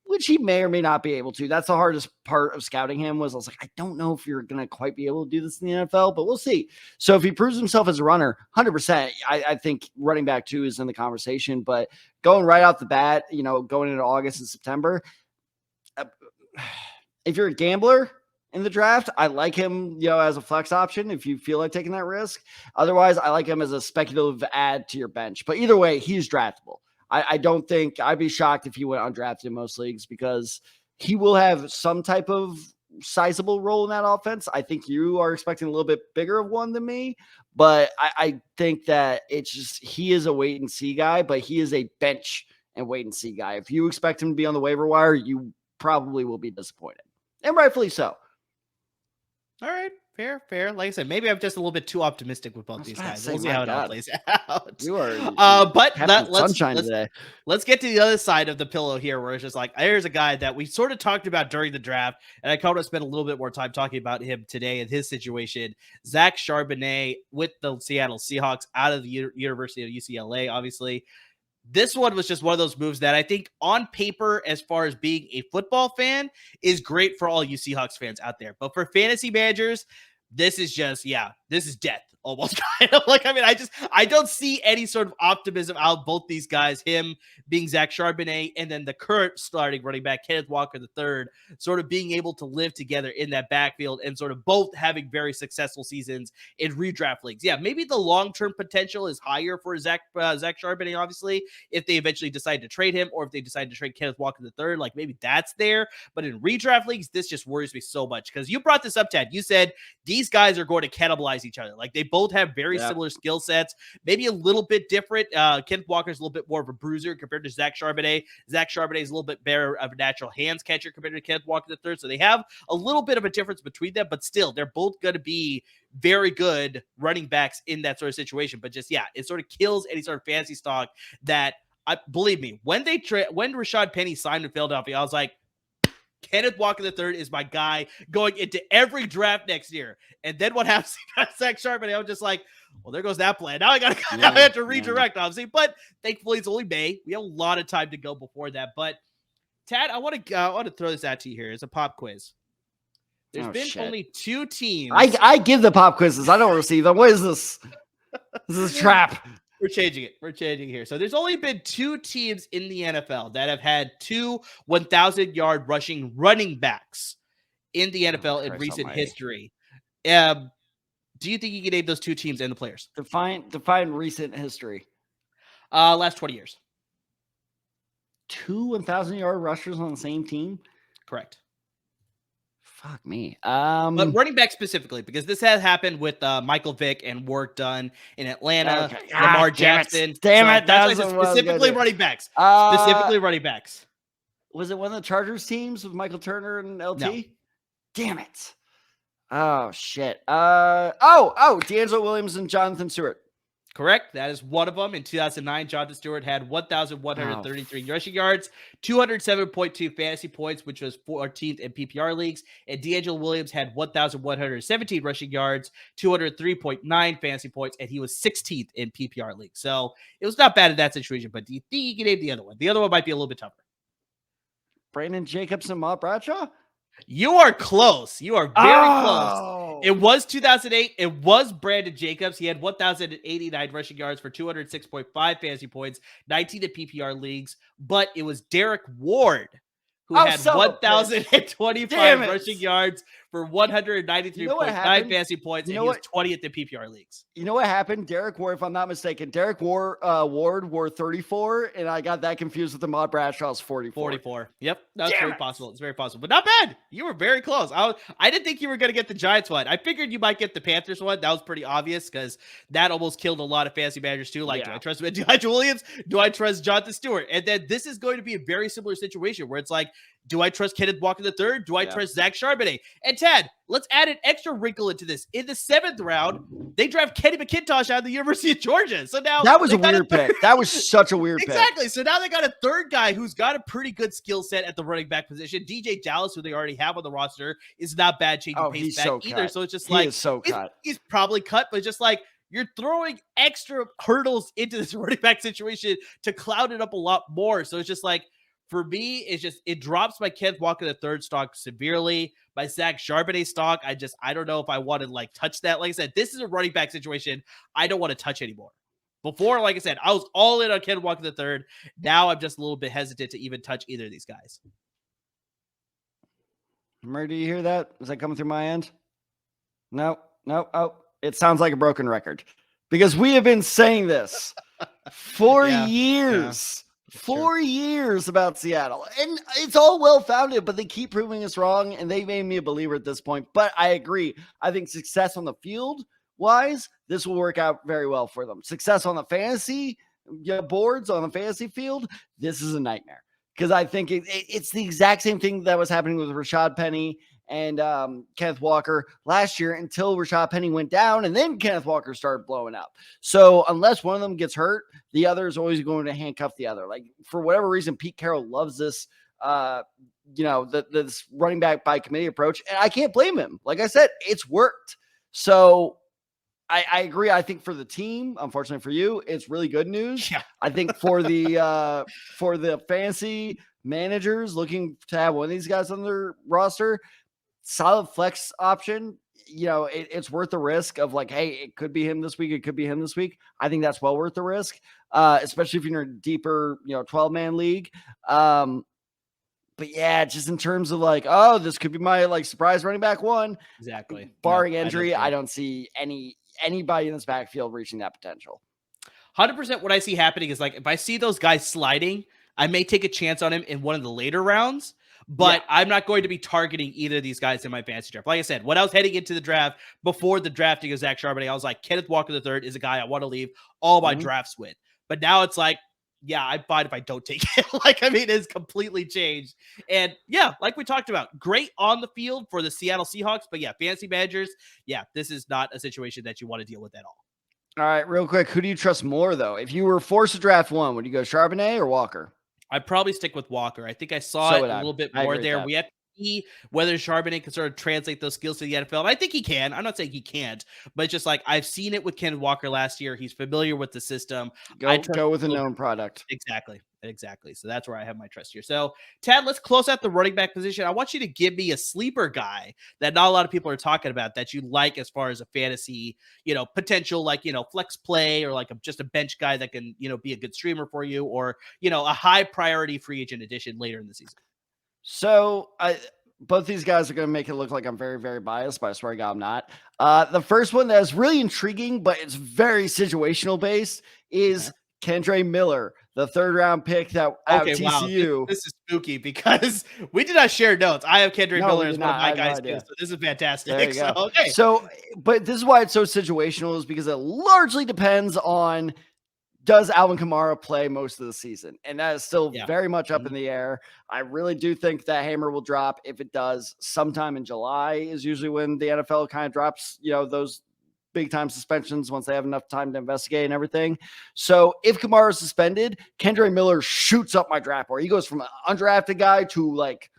which he may or may not be able to. That's the hardest part of scouting him. I was like, I don't know if you're going to quite be able to do this in the NFL, but we'll see. So if he proves himself as a runner, 100%, I think running back 2 is in the conversation. But going right off the bat, going into August and September, if you're a gambler, in the draft. I like him, as a flex option if you feel like taking that risk. Otherwise, I like him as a speculative add to your bench. But either way, he's draftable. I don't think I'd be shocked if he went undrafted in most leagues because he will have some type of sizable role in that offense. I think you are expecting a little bit bigger of one than me, but I think that it's just he is a wait and see guy, but he is a bench and wait and see guy. If you expect him to be on the waiver wire, you probably will be disappointed, and rightfully so. All right, fair. Like I said, maybe I'm just a little bit too optimistic with both these guys. We'll see how it all plays out. You are, but today. Let's get to the other side of the pillow here, where it's just like there's a guy that we sort of talked about during the draft, and I kind of spent a little bit more time talking about him today and his situation. Zach Charbonnet with the Seattle Seahawks out of the University of UCLA, obviously. This one was just one of those moves that I think on paper, as far as being a football fan, is great for all you Seahawks fans out there. But for fantasy managers, this is just, this is death almost. Kind of like, I don't see any sort of optimism out of both these guys, him being Zach Charbonnet and then the current starting running back, Kenneth Walker III, sort of being able to live together in that backfield and sort of both having very successful seasons in redraft leagues. Yeah, maybe the long-term potential is higher for Zach Charbonnet, obviously, if they eventually decide to trade him or if they decide to trade Kenneth Walker III, like maybe that's there. But in redraft leagues, this just worries me so much because you brought this up, Ted. You said these guys are going to cannibalize each other. Like they both have very similar skill sets, maybe a little bit different. Kenneth Walker's a little bit more of a bruiser compared to Zach Charbonnet. Zach Charbonnet is a little bit better of a natural hands catcher compared to Kenneth Walker III. So they have a little bit of a difference between them, but still, they're both going to be very good running backs in that sort of situation. But just, it sort of kills any sort of fantasy stock that, believe me, when Rashad Penny signed in Philadelphia, I was like, Kenneth Walker III is my guy going into every draft next year. And then what happens to Zach Charbonnet? I was just like, well, there goes that plan. Now I have to redirect, obviously. But thankfully, it's only May. We have a lot of time to go before that. But Tad, I want to throw this out to you here. It's a pop quiz. There's been only two teams. I give the pop quizzes. I don't receive them. What is this? This is a trap. We're changing it. We're changing here. So there's only been two teams in the NFL that have had two 1,000-yard rushing running backs in the NFL in recent history. Do you think you can name those two teams and the players? Define recent history. Last 20 years. Two 1,000-yard rushers on the same team? Correct. Fuck me. But running back specifically, because this has happened with Michael Vick and work done in Atlanta, Lamar Jackson. Damn it. That's specifically running backs. Specifically running backs. Was it one of the Chargers teams with Michael Turner and LT? No. Damn it. Oh, shit. D'Angelo Williams and Jonathan Stewart. Correct. That is one of them. In 2009, Jonathan Stewart had 1,133 rushing yards, 207.2 fantasy points, which was 14th in PPR leagues. And D'Angelo Williams had 1,117 rushing yards, 203.9 fantasy points, and he was 16th in PPR leagues. So it was not bad in that situation. But do you think you can name the other one? The other one might be a little bit tougher. Brandon Jacobs and Matt Bradshaw? You are close. You are very close. It was 2008. It was Brandon Jacobs. He had 1,089 rushing yards for 206.5 fantasy points, 19 in PPR leagues. But it was Derek Ward who had 1,025 rushing yards for 193.9 fantasy points, and he was 20th in PPR leagues. You know what happened? Derek Ward, if I'm not mistaken, Ward wore 34, and I got that confused with the Matt Bradshaw's 44. 44. Yep, that's very possible. It's very possible, but not bad. You were very close. I didn't think you were going to get the Giants one. I figured you might get the Panthers one. That was pretty obvious because that almost killed a lot of fantasy managers too. Like, do I trust Elijah Williams? Do I trust Jonathan Stewart? And then this is going to be a very similar situation where it's like, do I trust Kenneth Walker III? Do I trust Zach Charbonnet? And Tad, let's add an extra wrinkle into this. In the 7th round, they draft Kenny McIntosh out of the University of Georgia. So now that was a weird pick. That was such a weird pick. Exactly. So now they got a third guy who's got a pretty good skill set at the running back position. DJ Dallas, who they already have on the roster, is not bad changing pace back either. Cut. So it's just he's probably cut, but just like you're throwing extra hurdles into this running back situation to cloud it up a lot more. So it's just like, for me, it drops my Kenneth Walker III stock severely. My Zach Charbonnet stock, I don't know if I want to touch that. Like I said, this is a running back situation I don't want to touch anymore. Before, like I said, I was all in on Kenneth Walker III. Now I'm just a little bit hesitant to even touch either of these guys. Murray, do you hear that? Is that coming through my end? No. Oh, it sounds like a broken record because we have been saying this for years. Yeah. 4 years about Seattle, and it's all well founded, but they keep proving us wrong, and they made me a believer at this point. But I agree. I think success on the field wise, this will work out very well for them. Success on the fantasy boards, on the fantasy field, this is a nightmare because I think it's the exact same thing that was happening with Rashad Penny and Kenneth Walker last year until Rashad Penny went down, and then Kenneth Walker started blowing up. So unless one of them gets hurt, the other is always going to handcuff the other. Like, for whatever reason, Pete Carroll loves this, this running back by committee approach, and I can't blame him. Like I said, it's worked. So I agree. I think for the team, unfortunately for you, it's really good news. Yeah. I think for the fantasy managers looking to have one of these guys on their roster, solid flex option. It's worth the risk of like, hey, it could be him this week. It could be him this week. I think that's well worth the risk, especially if you're in a deeper, 12-man league. But yeah, just in terms of like, oh, this could be my like surprise running back one. Exactly. Barring injury, I don't see anybody in this backfield reaching that potential. 100% what I see happening is like, if I see those guys sliding, I may take a chance on him in one of the later rounds. But I'm not going to be targeting either of these guys in my fantasy draft. Like I said, when I was heading into the draft, before the drafting of Zach Charbonnet, I was like, Kenneth Walker III is a guy I want to leave all my drafts with. But now it's like, yeah, I'm fine if I don't take it. It's completely changed. And yeah, like we talked about, great on the field for the Seattle Seahawks. But yeah, fantasy managers, this is not a situation that you want to deal with at all. All right, real quick, who do you trust more, though? If you were forced to draft one, would you go Charbonnet or Walker? I'd probably stick with Walker. I think I saw it a little bit more there. We have to see whether Charbonnet can sort of translate those skills to the NFL. And I think he can. I'm not saying he can't, but it's just like I've seen it with Ken Walker last year. He's familiar with the system. Go with a known product. Exactly. So that's where I have my trust here. So, Tad, let's close out the running back position. I want you to give me a sleeper guy that not a lot of people are talking about that you like as far as a fantasy, potential, like, flex play or like just a bench guy that can, be a good streamer for you or, a high priority free agent addition later in the season. So both these guys are going to make it look like I'm very, very biased, but I swear to God, I'm not. The first one that is really intriguing, but it's very situational based is Kendre Miller, the 3rd-round pick that out TCU. Wow. This is spooky because we did not share notes. I have Kendre Miller as one of my guys too, so this is fantastic. But this is why it's so situational, is because it largely depends on, does Alvin Kamara play most of the season? And that is still very much up in the air. I really do think that hammer will drop. If it does, sometime in July is usually when the NFL kind of drops, those big time suspensions once they have enough time to investigate and everything. So if Kamara is suspended, Kendre Miller shoots up my draft board. He goes from an undrafted guy to like,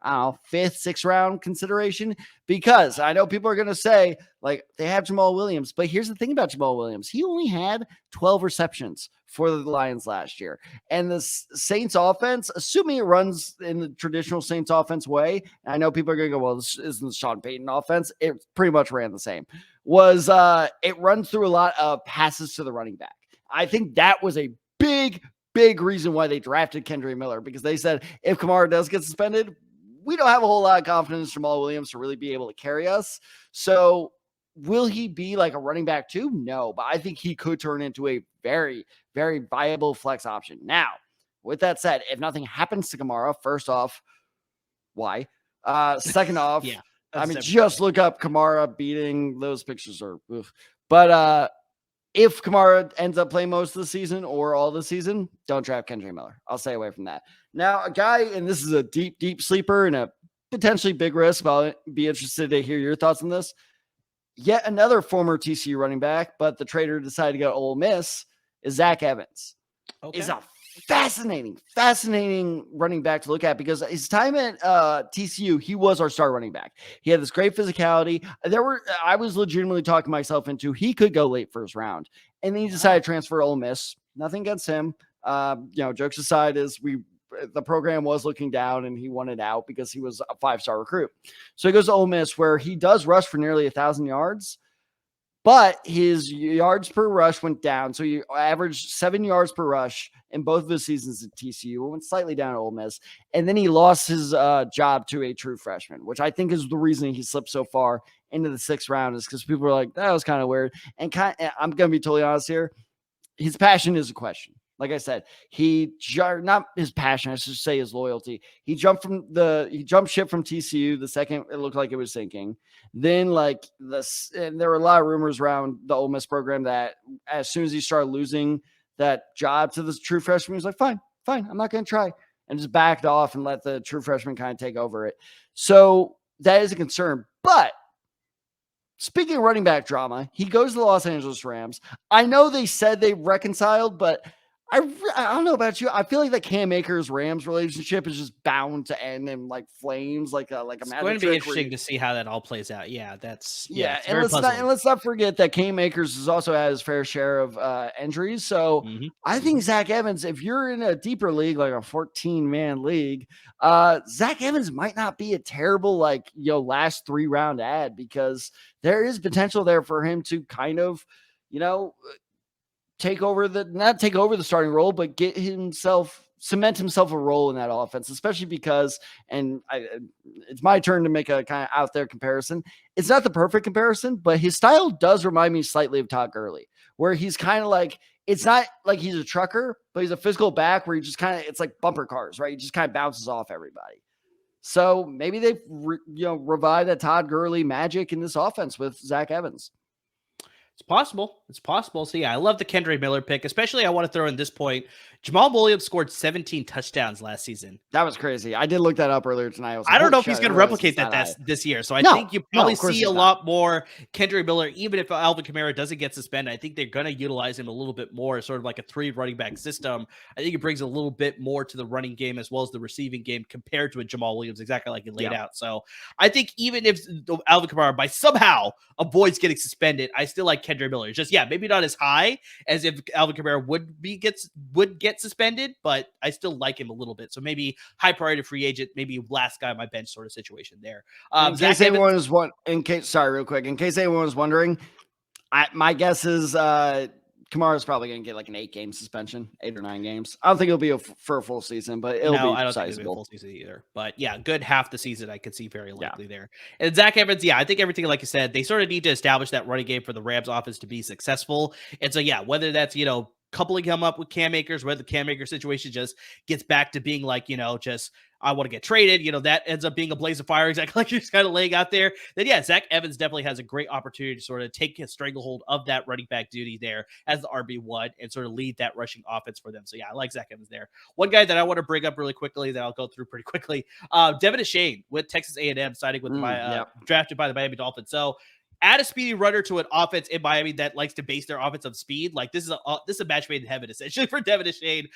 I don't know, 5th, 6th round consideration, because I know people are going to say like they have Jamal Williams, but here's the thing about Jamal Williams. He only had 12 receptions for the Lions last year. And the Saints offense, assuming it runs in the traditional Saints offense way, I know people are going to go, well, this isn't the Sean Payton offense. It pretty much ran the same. It runs through a lot of passes to the running back. I think that was a big reason why they drafted Kendre Miller, because they said if Kamara does get suspended, we don't have a whole lot of confidence in Jamal Williams to really be able to carry us. So will he be like a running back too? No, but I think he could turn into a very, very viable flex option. Now, with that said, if nothing happens to Kamara, first off, why? Second off, just look up Kamara beating those pictures. But if Kamara ends up playing most of the season or all the season, don't draft Kendre Miller. I'll stay away from that. Now, a guy, and this is a deep, deep sleeper and a potentially big risk, but I'll be interested to hear your thoughts on this. Yet another former TCU running back, but the trader decided to go to Ole Miss, is Zach Evans. Okay. Is a fascinating running back to look at, because his time at TCU, he was our star running back. He had this great physicality. I was legitimately talking myself into he could go late 1st round, and then he decided to transfer to Ole Miss. Nothing against him. Jokes aside, the program was looking down and he wanted out because he was a 5-star recruit. So he goes to Ole Miss, where he does rush for nearly 1,000 yards. but his yards per rush went down. So he averaged 7 yards per rush in both of his seasons at TCU. Went slightly down at Ole Miss. And then he lost his job to a true freshman, which I think is the reason he slipped so far into the 6th round, is because people are like, that was kind of weird. And I'm going to be totally honest here. His passion is a question. Like I said, not his passion, I should say his loyalty. He jumped ship from TCU the second it looked like it was sinking. Then and there were a lot of rumors around the Ole Miss program that as soon as he started losing that job to the true freshman, he was like, fine, I'm not going to try, and just backed off and let the true freshman kind of take over it. So that is a concern. But speaking of running back drama, he goes to the Los Angeles Rams. I know they said they reconciled, but I don't know about you. I feel like the Cam Akers Rams relationship is just bound to end in flames, like a It's going to be interesting to see how that all plays out. Yeah, and let's not forget that Cam Akers has also had his fair share of injuries. So I think Zach Evans, if you're in a deeper league, like a 14-man league, Zach Evans might not be a terrible last 3-round ad, because there is potential there for him to kind of not take over the starting role, but cement himself a role in that offense, especially because, it's my turn to make a kind of out there comparison. It's not the perfect comparison, but his style does remind me slightly of Todd Gurley, where he's kind of like, it's not like he's a trucker, but he's a physical back where he just kind of, it's like bumper cars, right? He just kind of bounces off everybody. So maybe they revive that Todd Gurley magic in this offense with Zach Evans. It's possible. So yeah, I love the Kendre Miller pick, especially I want to throw in this point. Jamal Williams scored 17 touchdowns last season. That was crazy. I did look that up earlier tonight. I don't know if he's going to replicate that this year. So I think you probably see a lot more Kendre Miller, even if Alvin Kamara doesn't get suspended. I think they're going to utilize him a little bit more, sort of like a 3 running back system. I think it brings a little bit more to the running game as well as the receiving game compared to a Jamal Williams, exactly like you laid out. So I think even if Alvin Kamara by somehow avoids getting suspended, I still like Kendre Miller. Just maybe not as high as if Alvin Kamara would get suspended, but I still like him a little bit. So maybe high priority free agent, maybe last guy on my bench sort of situation there. In case anyone was wondering, my guess is Kamara's probably going to get like an 8-game suspension, 8 or 9 games. I don't think it'll be for a full season, but I don't think it'll be a full season either. But yeah, good half the season I could see very likely there. And Zach Evans, I think everything, like you said, they sort of need to establish that running game for the Rams offense to be successful. And so whether that's coupling him up with Cam Akers, whether the Cam Akers situation just gets back to being like, just I want to get traded, that ends up being a blaze of fire, exactly like you're just kind of laying out there, then Zach Evans definitely has a great opportunity to sort of take his stranglehold of that running back duty there as the RB1 and sort of lead that rushing offense for them. So I like Zach Evans there. One guy that I want to bring up really quickly that I'll go through pretty quickly, Devin Ashane with Texas A&M signing with drafted by the Miami Dolphins. So add a speedy runner to an offense in Miami that likes to base their offense on speed. Like this is a match made in heaven, essentially, for Devin Ashane.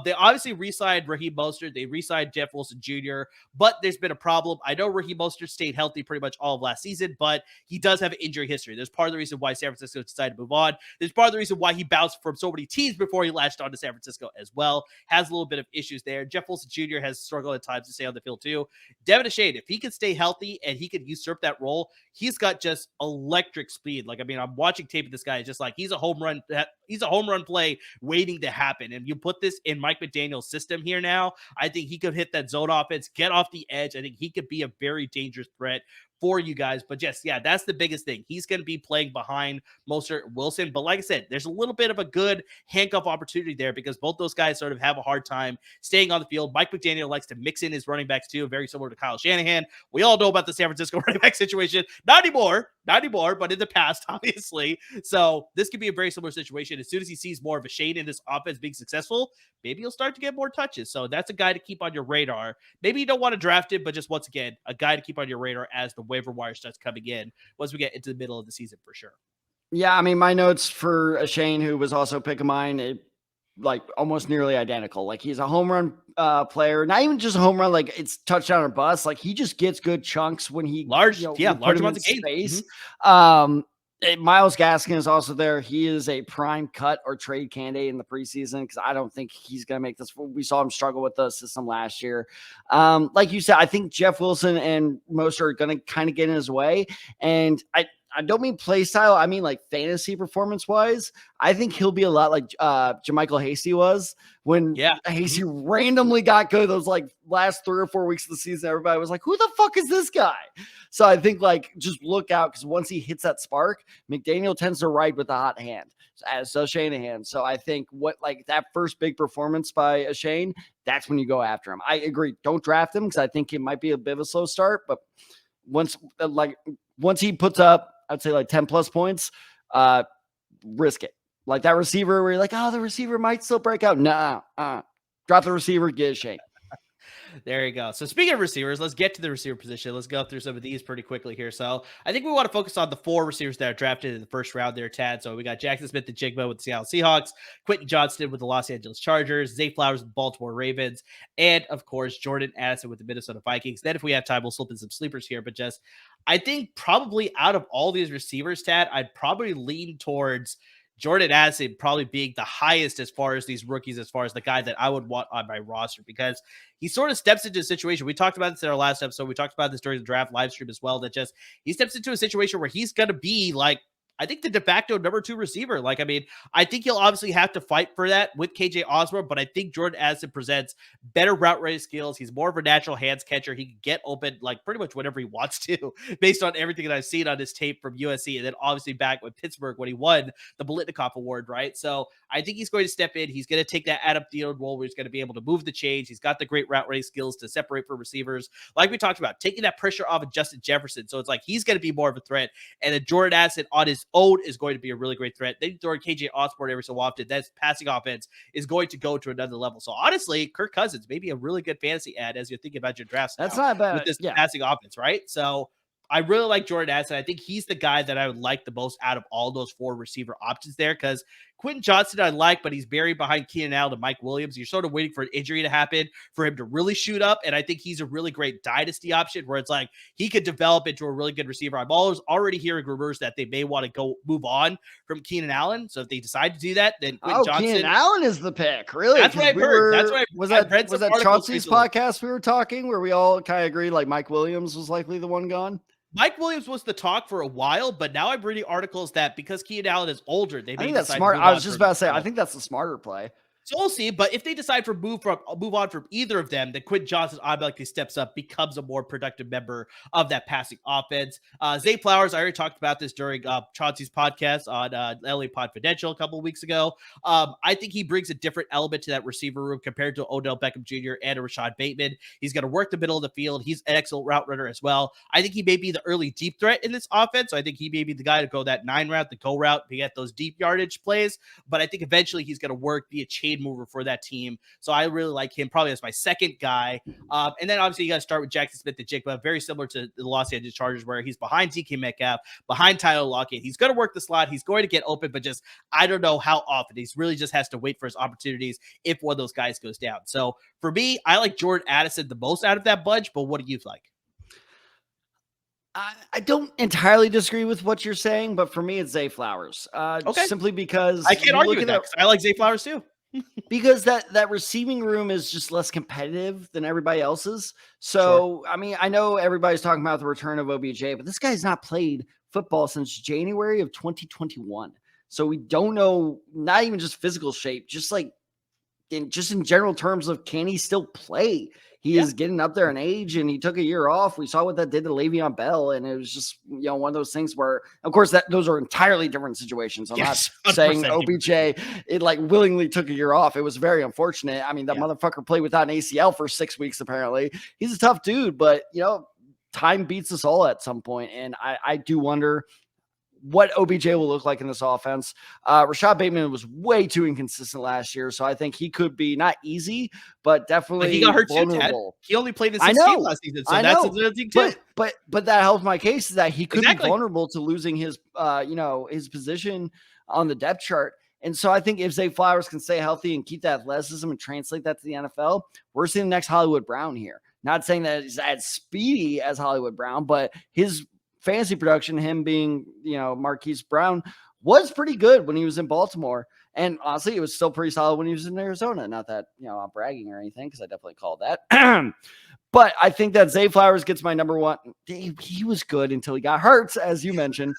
They obviously re-signed Raheem Mostert. They re-signed Jeff Wilson Jr., but there's been a problem. I know Raheem Mostert stayed healthy pretty much all of last season, but he does have an injury history. There's part of the reason why San Francisco decided to move on. There's part of the reason why he bounced from so many teams before he latched on to San Francisco as well. Has a little bit of issues there. Jeff Wilson Jr. has struggled at times to stay on the field too. Devin Ashane, if he can stay healthy and he can usurp that role, he's got just electric speed. I'm watching tape of this guy. It's just like he's a home run play waiting to happen. And you put this in Mike McDaniel's system here now, I think he could hit that zone offense, get off the edge. I think he could be a very dangerous threat for you guys. But that's the biggest thing. He's going to be playing behind Mostert and Wilson. But like I said, there's a little bit of a good handcuff opportunity there because both those guys sort of have a hard time staying on the field. Mike McDaniel likes to mix in his running backs too, very similar to Kyle Shanahan. We all know about the San Francisco running back situation. Not anymore, but in the past, obviously. So this could be a very similar situation. As soon as he sees more of a shade in this offense being successful, maybe he'll start to get more touches. So that's a guy to keep on your radar. Maybe you don't want to draft him, but just once again, a guy to keep on your radar as the waiver wire starts coming in once we get into the middle of the season for sure. Yeah, my notes for Ashane, who was also a pick of mine, almost nearly identical. Like he's a home run player, not even just a home run, like it's touchdown or bust. Like he just gets good chunks when he large amounts of space. Myles Gaskin is also there. He is a prime cut or trade candidate in the preseason because I don't think he's going to make this. We saw him struggle with the system last year. Like you said, I think Jeff Wilson and Mostert are going to kind of get in his way. And I don't mean play style. I mean like fantasy performance wise. I think he'll be a lot like Jamichael Hasty was when Hasty randomly got good. Those like last 3 or 4 weeks of the season, everybody was like, "Who the fuck is this guy?" So I think like just look out because once he hits that spark, McDaniel tends to ride with the hot hand, as does Shanahan. So I think what like that first big performance by Shane, that's when you go after him. I agree. Don't draft him because I think it might be a bit of a slow start, but once he puts up, I'd say like 10 plus points, risk it. Like that receiver where you're like, oh, the receiver might still break out. Nah, drop the receiver, get a shake. There you go. So speaking of receivers, let's get to the receiver position. Let's go through some of these pretty quickly here. So I think we want to focus on the 4 receivers that are drafted in the first round there, Tad. So we got Jaxon Smith-Njigba with the Seattle Seahawks, Quentin Johnston with the Los Angeles Chargers, Zay Flowers with the Baltimore Ravens, and of course, Jordan Addison with the Minnesota Vikings. Then if we have time, we'll slip in some sleepers here, but just, I think probably out of all these receivers, Tad, I'd probably lean towards Jordan Addison probably being the highest as far as these rookies, as far as the guy that I would want on my roster, because he sort of steps into a situation. We talked about this in our last episode. We talked about this during the draft live stream as well, that just he steps into a situation where he's going to be like, I think the de facto number 2 receiver. Like, I mean, I think he'll obviously have to fight for that with KJ Osborne, but I think Jordan Addison presents better route running skills. He's more of a natural hands catcher. He can get open like pretty much whenever he wants to, based on everything that I've seen on his tape from USC, and then obviously back with Pittsburgh when he won the Biletnikoff Award, right? So I think he's going to step in. He's going to take that Adam Thielen role where he's going to be able to move the chains. He's got the great route running skills to separate from receivers, like we talked about, taking that pressure off of Justin Jefferson. So it's like he's going to be more of a threat, and then Jordan Addison on his own is going to be a really great threat. Then you throw in KJ Osborne every so often. That passing offense is going to go to another level. So honestly, Kirk Cousins may be a really good fantasy ad as you're thinking about your drafts. That's not bad with this passing offense, right? So I really like Jordan Addison. I think he's the guy that I would like the most out of all those 4 receiver options there, because Quentin Johnston I like, but he's buried behind Keenan Allen and Mike Williams. You're sort of waiting for an injury to happen for him to really shoot up, and I think he's a really great dynasty option where it's like he could develop into a really good receiver. I'm already hearing rumors that they may want to go move on from Keenan Allen, so if they decide to do that, then Quentin Johnston. Keenan Allen is the pick, really? That's what I've heard. That's what was that Chauncey's podcast we were talking where we all kind of agreed like Mike Williams was likely the one gone? Mike Williams was the talk for a while, but now I'm reading articles that because Keenan Allen is older, they may decide smart. I was just about to say, I think that's the smarter play. So we'll see. But if they decide to move on from either of them, then Quentin Johnston automatically steps up, becomes a more productive member of that passing offense. Zay Flowers, I already talked about this during Chauncey's podcast on LA Podfidential a couple of weeks ago. I think he brings a different element to that receiver room compared to Odell Beckham Jr. and Rashad Bateman. He's going to work the middle of the field. He's an excellent route runner as well. I think he may be the early deep threat in this offense. So I think he may be the guy to go that 9 route, the go route, to get those deep yardage plays. But I think eventually he's going to work, be a chain mover for that team. So I really like him probably as my second guy. And then obviously you got to start with Jaxon Smith-Njigba, very similar to the Los Angeles Chargers, where he's behind DK Metcalf, behind Tyler Lockett. He's going to work the slot. He's going to get open, but just I don't know how often. He's really just has to wait for his opportunities if one of those guys goes down. So for me, I like Jordan Addison the most out of that bunch, but what do you like? I don't entirely disagree with what you're saying, but for me, it's Zay Flowers. Okay. Simply because I can't argue with that. I like Zay Flowers too. Because that receiving room is just less competitive than everybody else's. So, sure. I mean, I know everybody's talking about the return of OBJ, but this guy's not played football since January of 2021. So we don't know, not even just physical shape, just like in general terms of can he still play? He is getting up there in age, and he took a year off. We saw what that did to Le'Veon Bell, and it was just, one of those things where, of course, those are entirely different situations. I'm not saying OBJ, it like willingly took a year off. It was very unfortunate. I mean, that motherfucker played without an ACL for 6 weeks, apparently. He's a tough dude, but, time beats us all at some point, and I do wonder what OBJ will look like in this offense. Rashad Bateman was way too inconsistent last year, so I think he could be not easy, but definitely he got hurt vulnerable. Too, he only played in 16 last season, so that's another thing too. But that helps my case is that he could be vulnerable to losing his his position on the depth chart. And so I think if Zay Flowers can stay healthy and keep that athleticism and translate that to the NFL, we're seeing the next Hollywood Brown here. Not saying that he's as speedy as Hollywood Brown, but his fantasy production, him being, Marquise Brown, was pretty good when he was in Baltimore. And honestly, it was still pretty solid when he was in Arizona. Not that, I'm bragging or anything, because I definitely called that. But I think that Zay Flowers gets my number one. He was good until he got hurt, as you mentioned.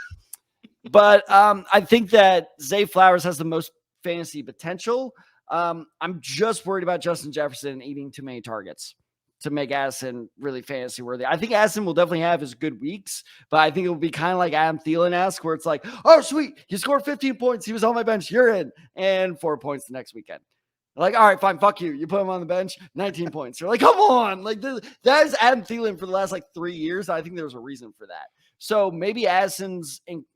But I think that Zay Flowers has the most fantasy potential. I'm just worried about Justin Jefferson eating too many targets to make Addison really fantasy worthy. I think Addison will definitely have his good weeks, but I think it will be kind of like Adam Thielen-esque, where it's like, oh, sweet, he scored 15 points. He was on my bench. You're in. And 4 points the next weekend. Like, all right, fine, fuck you. You put him on the bench, 19 points. You're like, come on. Like, that is Adam Thielen for the last, 3 years. I think there's a reason for that. So maybe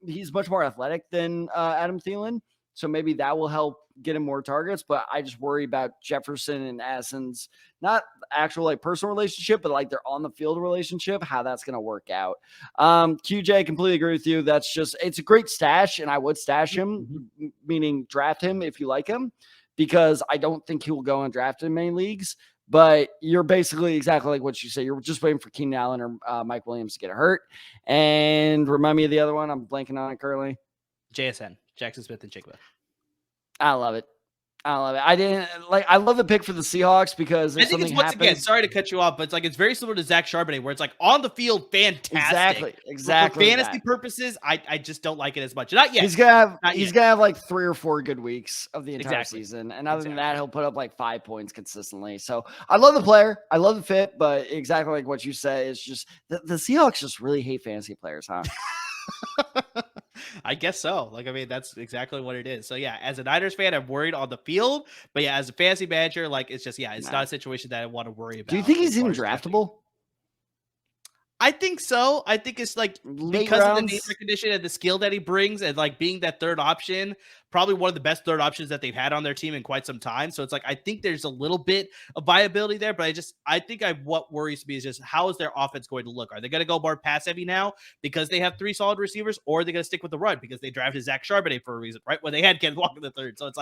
he's much more athletic than Adam Thielen. So maybe that will help get him more targets. But I just worry about Jefferson and Addison's not actual personal relationship, but their on the field relationship, how that's going to work out. QJ, I completely agree with you. It's a great stash, and I would stash him, meaning draft him if you like him, because I don't think he will go undrafted in many leagues. But you're basically exactly like what you say. You're just waiting for Keenan Allen or Mike Williams to get hurt. And remind me of the other one. I'm blanking on it currently. JSN, Jaxon Smith-Njigba. I love it. I love the pick for the Seahawks because I think it's once again, sorry to cut you off, but it's very similar to Zach Charbonnet, where it's on the field, fantastic. Exactly. For fantasy purposes, I just don't like it as much. Not yet. He's gonna have 3 or 4 good weeks of the entire season, and other than that, he'll put up 5 points consistently. So I love the player, I love the fit, but exactly like what you say, it's just the Seahawks just really hate fantasy players, huh? I guess so. That's exactly what it is. So yeah, as a Niners fan, I'm worried on the field, but yeah, as a fantasy manager, it's just, it's not a situation that I want to worry about. Do you think he's even draftable? I think so. I think it's because of the name recognition and the skill that he brings, and being that third option, probably one of the best third options that they've had on their team in quite some time. So it's I think there's a little bit of viability there, but what worries me is just how is their offense going to look? Are they going to go more pass heavy now because they have 3 solid receivers, or are they going to stick with the run because they drafted Zach Charbonnet for a reason, right? When they had Ken Walker the third. So it's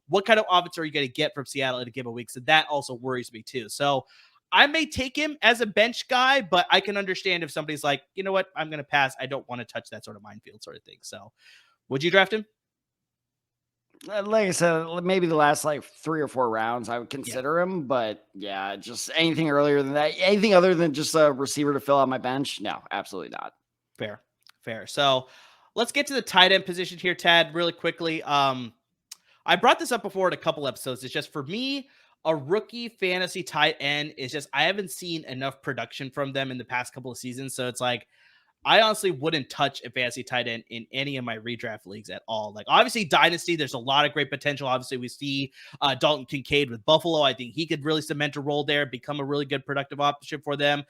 what kind of offense are you going to get from Seattle in a given week? So that also worries me too. So I may take him as a bench guy, but I can understand if somebody's like, you know what, I'm going to pass. I don't want to touch that sort of minefield sort of thing. So would you draft him? Like I said, maybe the last 3 or 4 rounds, I would consider him. But yeah, just anything earlier than that, anything other than just a receiver to fill out my bench. No, absolutely not. Fair. So let's get to the tight end position here, Tad, really quickly. I brought this up before in a couple episodes. It's just, for me, a rookie fantasy tight end is just, I haven't seen enough production from them in the past couple of seasons. So it's I honestly wouldn't touch a fantasy tight end in any of my redraft leagues at all. Obviously, Dynasty, there's a lot of great potential. Obviously, we see Dalton Kincaid with Buffalo. I think he could really cement a role there, become a really good productive option for them.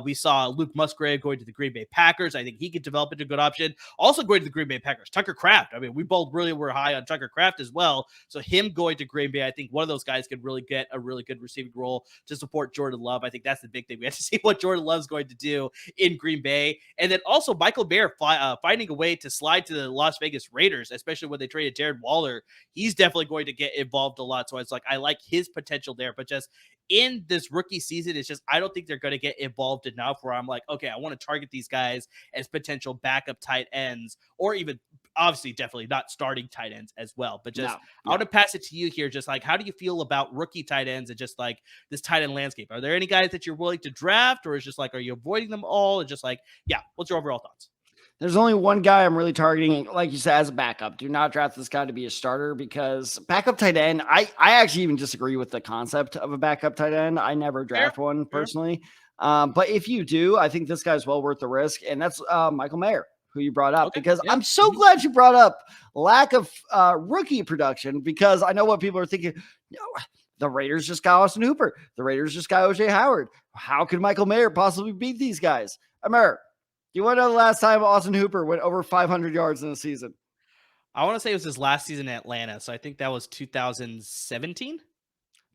We saw Luke Musgrave going to the Green Bay Packers. I think he could develop into a good option. Also going to the Green Bay Packers, Tucker Kraft. We both really were high on Tucker Kraft as well. So him going to Green Bay, I think one of those guys could really get a really good receiving role to support Jordan Love. I think that's the big thing. We have to see what Jordan Love's going to do in Green Bay. And then also Michael Mayer finding a way to slide to the Las Vegas Raiders, especially when they traded Darren Waller. He's definitely going to get involved a lot. So it's I like his potential there, but just in this rookie season, it's just, I don't think they're going to get involved enough where I'm okay, I want to target these guys as potential backup tight ends, or even obviously definitely not starting tight ends as well. But just, I want to pass it to you here. Just how do you feel about rookie tight ends and just this tight end landscape? Are there any guys that you're willing to draft, or is just are you avoiding them all? And just what's your overall thoughts? There's only one guy I'm really targeting, like you said, as a backup. Do not draft this guy to be a starter, because backup tight end, I actually even disagree with the concept of a backup tight end. I never draft one personally. But if you do, I think this guy's well worth the risk. And that's Michael Mayer, who you brought up, because I'm so glad you brought up lack of rookie production, because I know what people are thinking. The Raiders just got Austin Hooper. The Raiders just got OJ Howard. How could Michael Mayer possibly beat these guys? Amir, do you want to know the last time Austin Hooper went over 500 yards in a season? I want to say it was his last season in Atlanta. So I think that was 2017?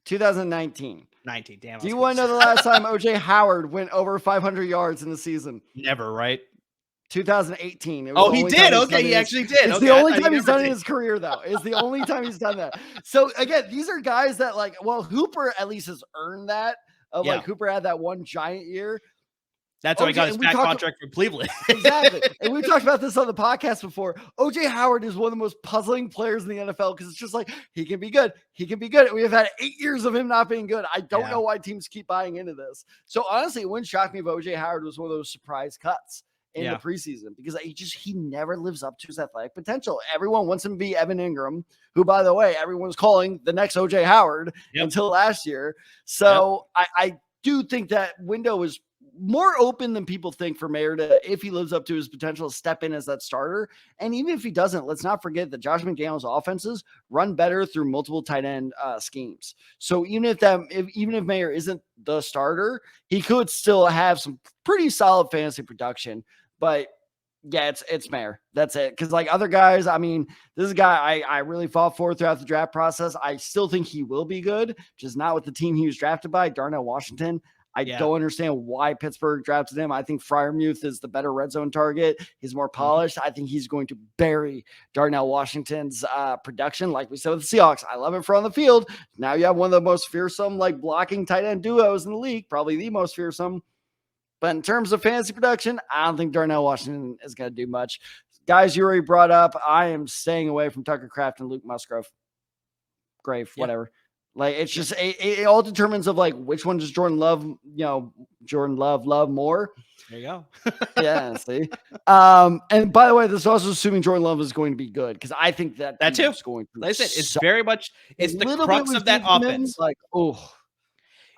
2019. 19, damn. Do you want to know the last time OJ Howard went over 500 yards in a season? Never, right? 2018. Oh, he did. Okay, he actually did. It's the only time he's done it in his career, though. It's the only time he's done that. So, again, these are guys that Hooper at least has earned that. Hooper had that one giant year. That's why he got his and we fat talked- contract from Cleveland. Exactly. And we've talked about this on the podcast before. OJ Howard is one of the most puzzling players in the NFL because it's just like, he can be good. He can be good. And we have had 8 years of him not being good. I don't know why teams keep buying into this. So honestly, it wouldn't shock me if OJ Howard was one of those surprise cuts in the preseason because he never lives up to his athletic potential. Everyone wants him to be Evan Ingram, who, by the way, everyone's calling the next OJ Howard until last year. So I do think that window is more open than people think for Mayer to, if he lives up to his potential, step in as that starter. And even if he doesn't, let's not forget that Josh McDaniels' offenses run better through multiple tight end schemes. So even if Mayer isn't the starter, he could still have some pretty solid fantasy production. But yeah, it's Mayer. That's it. Because like other guys, I mean, this is a guy I really fought for throughout the draft process. I still think he will be good, just not with the team he was drafted by, Darnell Washington. I don't understand why Pittsburgh drafted him. I think Freiermuth is the better red zone target. He's more polished. I think he's going to bury Darnell Washington's production. Like we said with the Seahawks, I love him for on the field. Now you have one of the most fearsome, like blocking tight end duos in the league, probably the most fearsome. But in terms of fantasy production, I don't think Darnell Washington is going to do much. Guys, you already brought up, I am staying away from Tucker Kraft and Luke Musgrave. Whatever. Like, it's just, it all determines of like, which one does Jordan Love love more. There you go. Yeah, see. And by the way, this is also assuming Jordan Love is going to be good because I think that too is going to. Like I said, it's very much, it's the crux of that offense.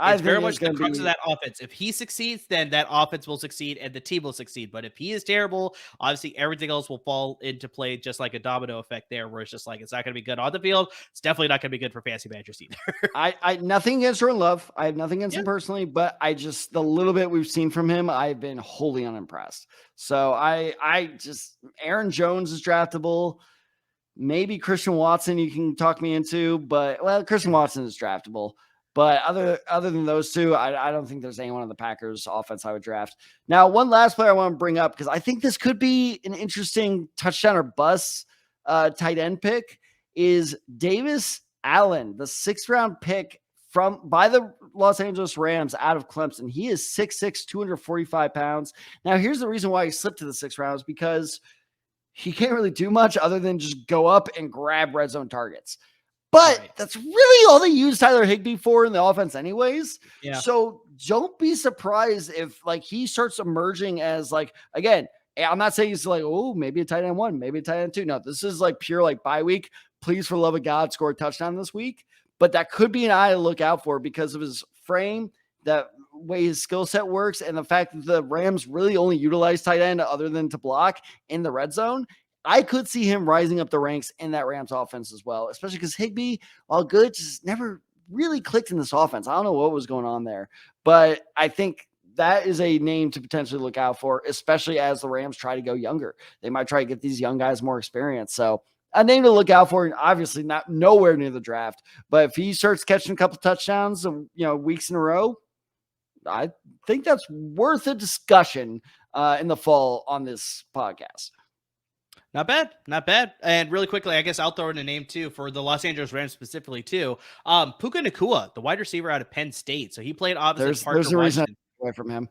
It's very much the crux of that offense. If he succeeds, then that offense will succeed and the team will succeed. But if he is terrible, obviously everything else will fall into play, just like a domino effect there, where it's just like, it's not going to be good on the field. It's definitely not going to be good for fantasy managers either. I nothing against Jordan Love. I have nothing against him personally, but the little bit we've seen from him, I've been wholly unimpressed. So Aaron Jones is draftable. Maybe Christian Watson you can talk me into, but Christian Watson is draftable. But other than those two, I don't think there's anyone on the Packers offense I would draft. Now, one last player I want to bring up, because I think this could be an interesting touchdown or bust tight end pick, is Davis Allen, the 6th round pick by the Los Angeles Rams out of Clemson. He is 6'6", 245 pounds. Now, here's the reason why he slipped to the 6th round is because he can't really do much other than just go up and grab red zone targets. But that's really all they use Tyler Higbee for in the offense anyways. Yeah. So don't be surprised if like he starts emerging as like, again, I'm not saying he's like, oh, maybe a tight end 1, maybe a tight end 2. No, this is like pure like bye week. Please, for love of God, score a touchdown this week. But that could be an eye to look out for because of his frame, that way his skill set works, and the fact that the Rams really only utilize tight end other than to block in the red zone. I could see him rising up the ranks in that Rams offense as well, especially because Higbee, while good, just never really clicked in this offense. I don't know what was going on there, but I think that is a name to potentially look out for, especially as the Rams try to go younger. They might try to get these young guys more experience. So a name to look out for, and obviously not nowhere near the draft, but if he starts catching a couple touchdowns, weeks in a row, I think that's worth a discussion in the fall on this podcast. Not bad. Not bad. And really quickly, I guess I'll throw in a name too for the Los Angeles Rams specifically too. Puka Nacua, the wide receiver out of Penn State. So he played opposite Parker There's a reason away from him.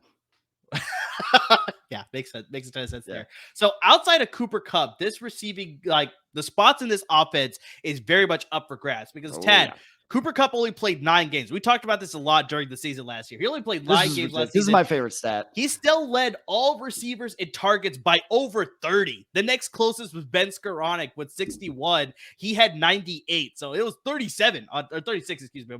Yeah, makes sense. Makes a ton of sense there. So outside of Cooper Kupp, this receiving, like the spots in this offense is very much up for grabs because Cooper Kupp only played 9 games. We talked about this a lot during the season last year. He only played 9 games last season. This is my favorite stat. He still led all receivers in targets by over 30. The next closest was Ben Skoranek with 61. He had 98. So it was 37 or 36, excuse me.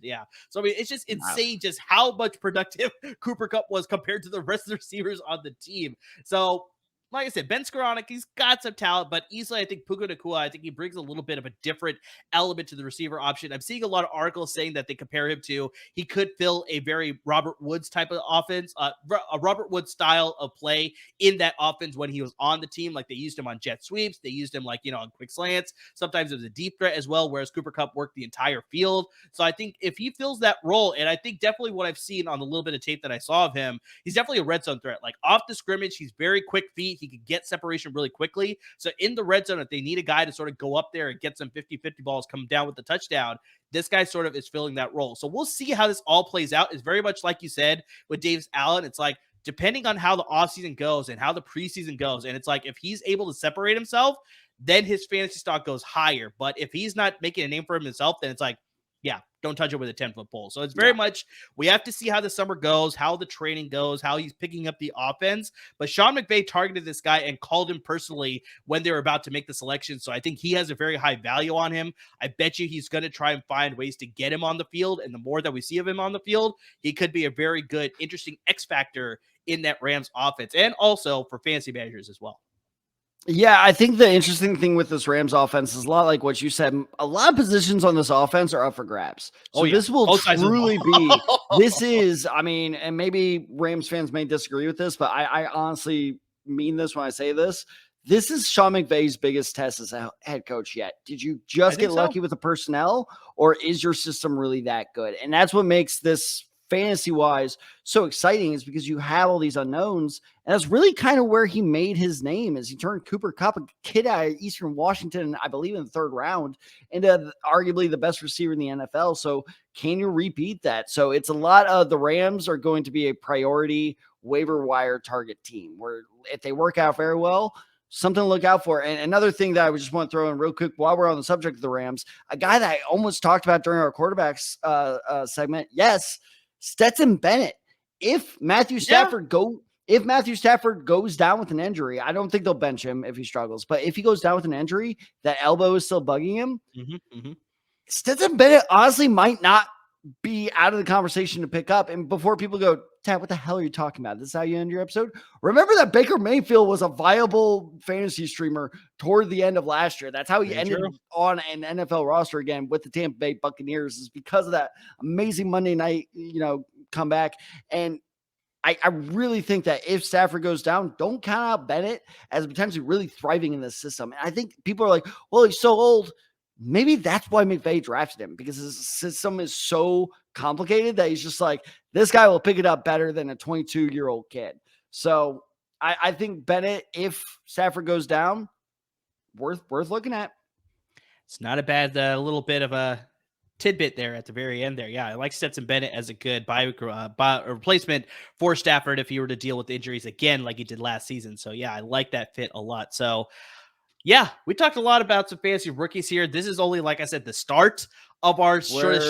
Yeah. So I mean, it's just insane just how much productive Cooper Kupp was compared to the rest of the receivers on the team. So like I said, Ben Skoranek, he's got some talent, but easily I think Puka Nacua, I think he brings a little bit of a different element to the receiver option. I'm seeing a lot of articles saying that they compare him to, he could fill a very Robert Woods type of offense, a Robert Woods style of play in that offense when he was on the team. Like they used him on jet sweeps. They used him on quick slants. Sometimes it was a deep threat as well, whereas Cooper Kupp worked the entire field. So I think if he fills that role, and I think definitely what I've seen on the little bit of tape that I saw of him, he's definitely a red zone threat. Like off the scrimmage, he's very quick feet. He could get separation really quickly. So in the red zone, if they need a guy to sort of go up there and get some 50-50 balls, come down with the touchdown, this guy sort of is filling that role. So we'll see how this all plays out. It's very much like you said with Davis Allen. It's like depending on how the offseason goes and how the preseason goes. And it's like, if he's able to separate himself, then his fantasy stock goes higher. But if he's not making a name for himself, then it's like, yeah, don't touch it with a 10-foot pole. So it's very much, we have to see how the summer goes, how the training goes, how he's picking up the offense. But Sean McVay targeted this guy and called him personally when they were about to make the selection. So I think he has a very high value on him. I bet you he's going to try and find ways to get him on the field. And the more that we see of him on the field, he could be a very good, interesting X factor in that Rams offense, and also for fantasy managers as well. Yeah, I think the interesting thing with this Rams offense is a lot like what you said. A lot of positions on this offense are up for grabs. So this will truly be, this is, I mean, and maybe Rams fans may disagree with this, but I honestly mean this when I say this. This is Sean McVay's biggest test as a head coach yet. Did you just get lucky with the personnel, or is your system really that good? And that's what makes this fantasy-wise so exciting, is because you have all these unknowns. And that's really kind of where he made his name, as he turned Cooper Kupp, a kid out of Eastern Washington, I believe in the third round, into arguably the best receiver in the NFL. So can you repeat that? So it's a lot of the Rams are going to be a priority waiver wire target team, where if they work out very well, something to look out for. And another thing that I would just want to throw in real quick while we're on the subject of the Rams, a guy that I almost talked about during our quarterbacks segment. Yes, Stetson Bennett. If Matthew Stafford goes down with an injury, I don't think they'll bench him if he struggles. But if he goes down with an injury, that elbow is still bugging him. Stetson Bennett honestly might not be out of the conversation to pick up. And before people go, Tad, what the hell are you talking about? This is how you end your episode? Remember that Baker Mayfield was a viable fantasy streamer toward the end of last year. That's how he ended on an NFL roster again with the Tampa Bay Buccaneers, is because of that amazing Monday night, comeback. And I really think that if Stafford goes down, don't count out Bennett as potentially really thriving in this system. And I think people are like, well, he's so old. Maybe that's why McVay drafted him, because his system is so complicated that he's just like, this guy will pick it up better than a 22-year-old kid. So I think Bennett, if Stafford goes down, worth looking at. It's not a bad little bit of a tidbit there at the very end there. Yeah, I like Stetson Bennett as a good replacement for Stafford if he were to deal with injuries again like he did last season. So yeah, I like that fit a lot. So yeah, we talked a lot about some fantasy rookies here. This is only, like I said, the start of our sort of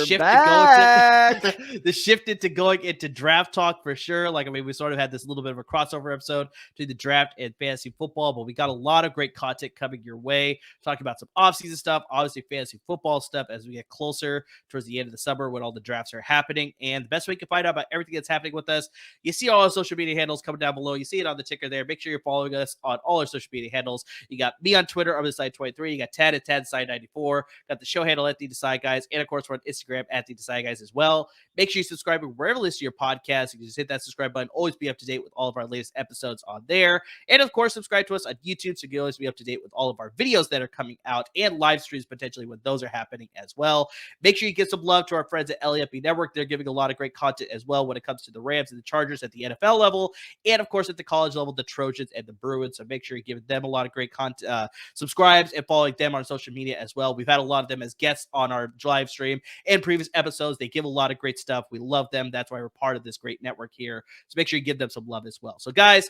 shift into going into draft talk for sure. Like, I mean, we sort of had this little bit of a crossover episode to the draft and fantasy football, but we got a lot of great content coming your way, talking about some offseason stuff, obviously fantasy football stuff as we get closer towards the end of the summer when all the drafts are happening. And the best way you can find out about everything that's happening with us, you see all our social media handles coming down below. You see it on the ticker there. Make sure you're following us on all our social media handles. You got me on Twitter, Side23. You got Tad at TadSide94. Got the show handle at The Decide Guys. And of course, we're on Instagram at The Decide Guys as well. Make sure you subscribe wherever you listen to your podcast. You can just hit that subscribe button. Always be up to date with all of our latest episodes on there. And of course, subscribe to us on YouTube so you can always be up to date with all of our videos that are coming out and live streams potentially when those are happening as well. Make sure you give some love to our friends at LAFB Network. They're giving a lot of great content as well when it comes to the Rams and the Chargers at the NFL level. And of course, at the college level, the Trojans and the Bruins. So make sure you give them a lot of great content. Subscribes and following them on social media as well. We've had a lot of them as guests on our live stream and previous episodes. They give a lot of great stuff. We love them. That's why we're part of this great network here. So make sure you give them some love as well. So guys,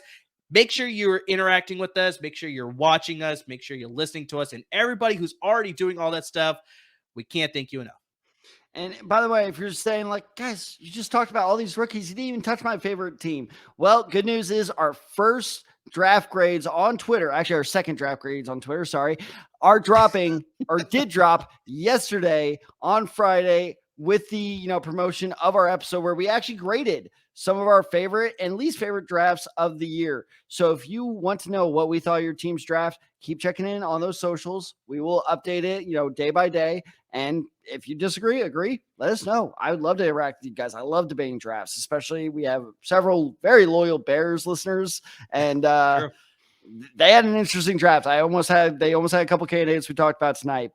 make sure you're interacting with us. Make sure you're watching us. Make sure you're listening to us. And everybody who's already doing all that stuff, we can't thank you enough. And by the way, if you're saying like, guys, you just talked about all these rookies, you didn't even touch my favorite team. Well, good news is our first draft grades on Twitter, actually our second draft grades on Twitter, are dropping or did drop yesterday on Friday with the, promotion of our episode where we actually graded some of our favorite and least favorite drafts of the year. So if you want to know what we thought your team's draft, keep checking in on those socials. We will update it, day by day. And if you disagree, agree, let us know. I would love to interact with you guys. I love debating drafts, especially we have several very loyal Bears listeners, and Sure. They had an interesting draft. They almost had a couple candidates we talked about tonight,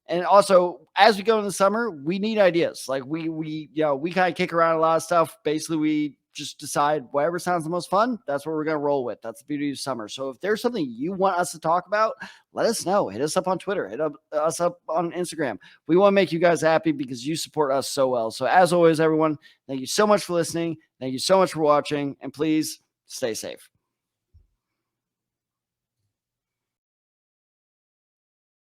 and also as we go in the summer, we need ideas. Like we kind of kick around a lot of stuff. Basically, we just decide whatever sounds the most fun. That's what we're going to roll with. That's the beauty of summer. So if there's something you want us to talk about, let us know. Hit us up on Twitter. Hit us up on Instagram. We want to make you guys happy because you support us so well. So as always, everyone, thank you so much for listening. Thank you so much for watching. And please Stay safe.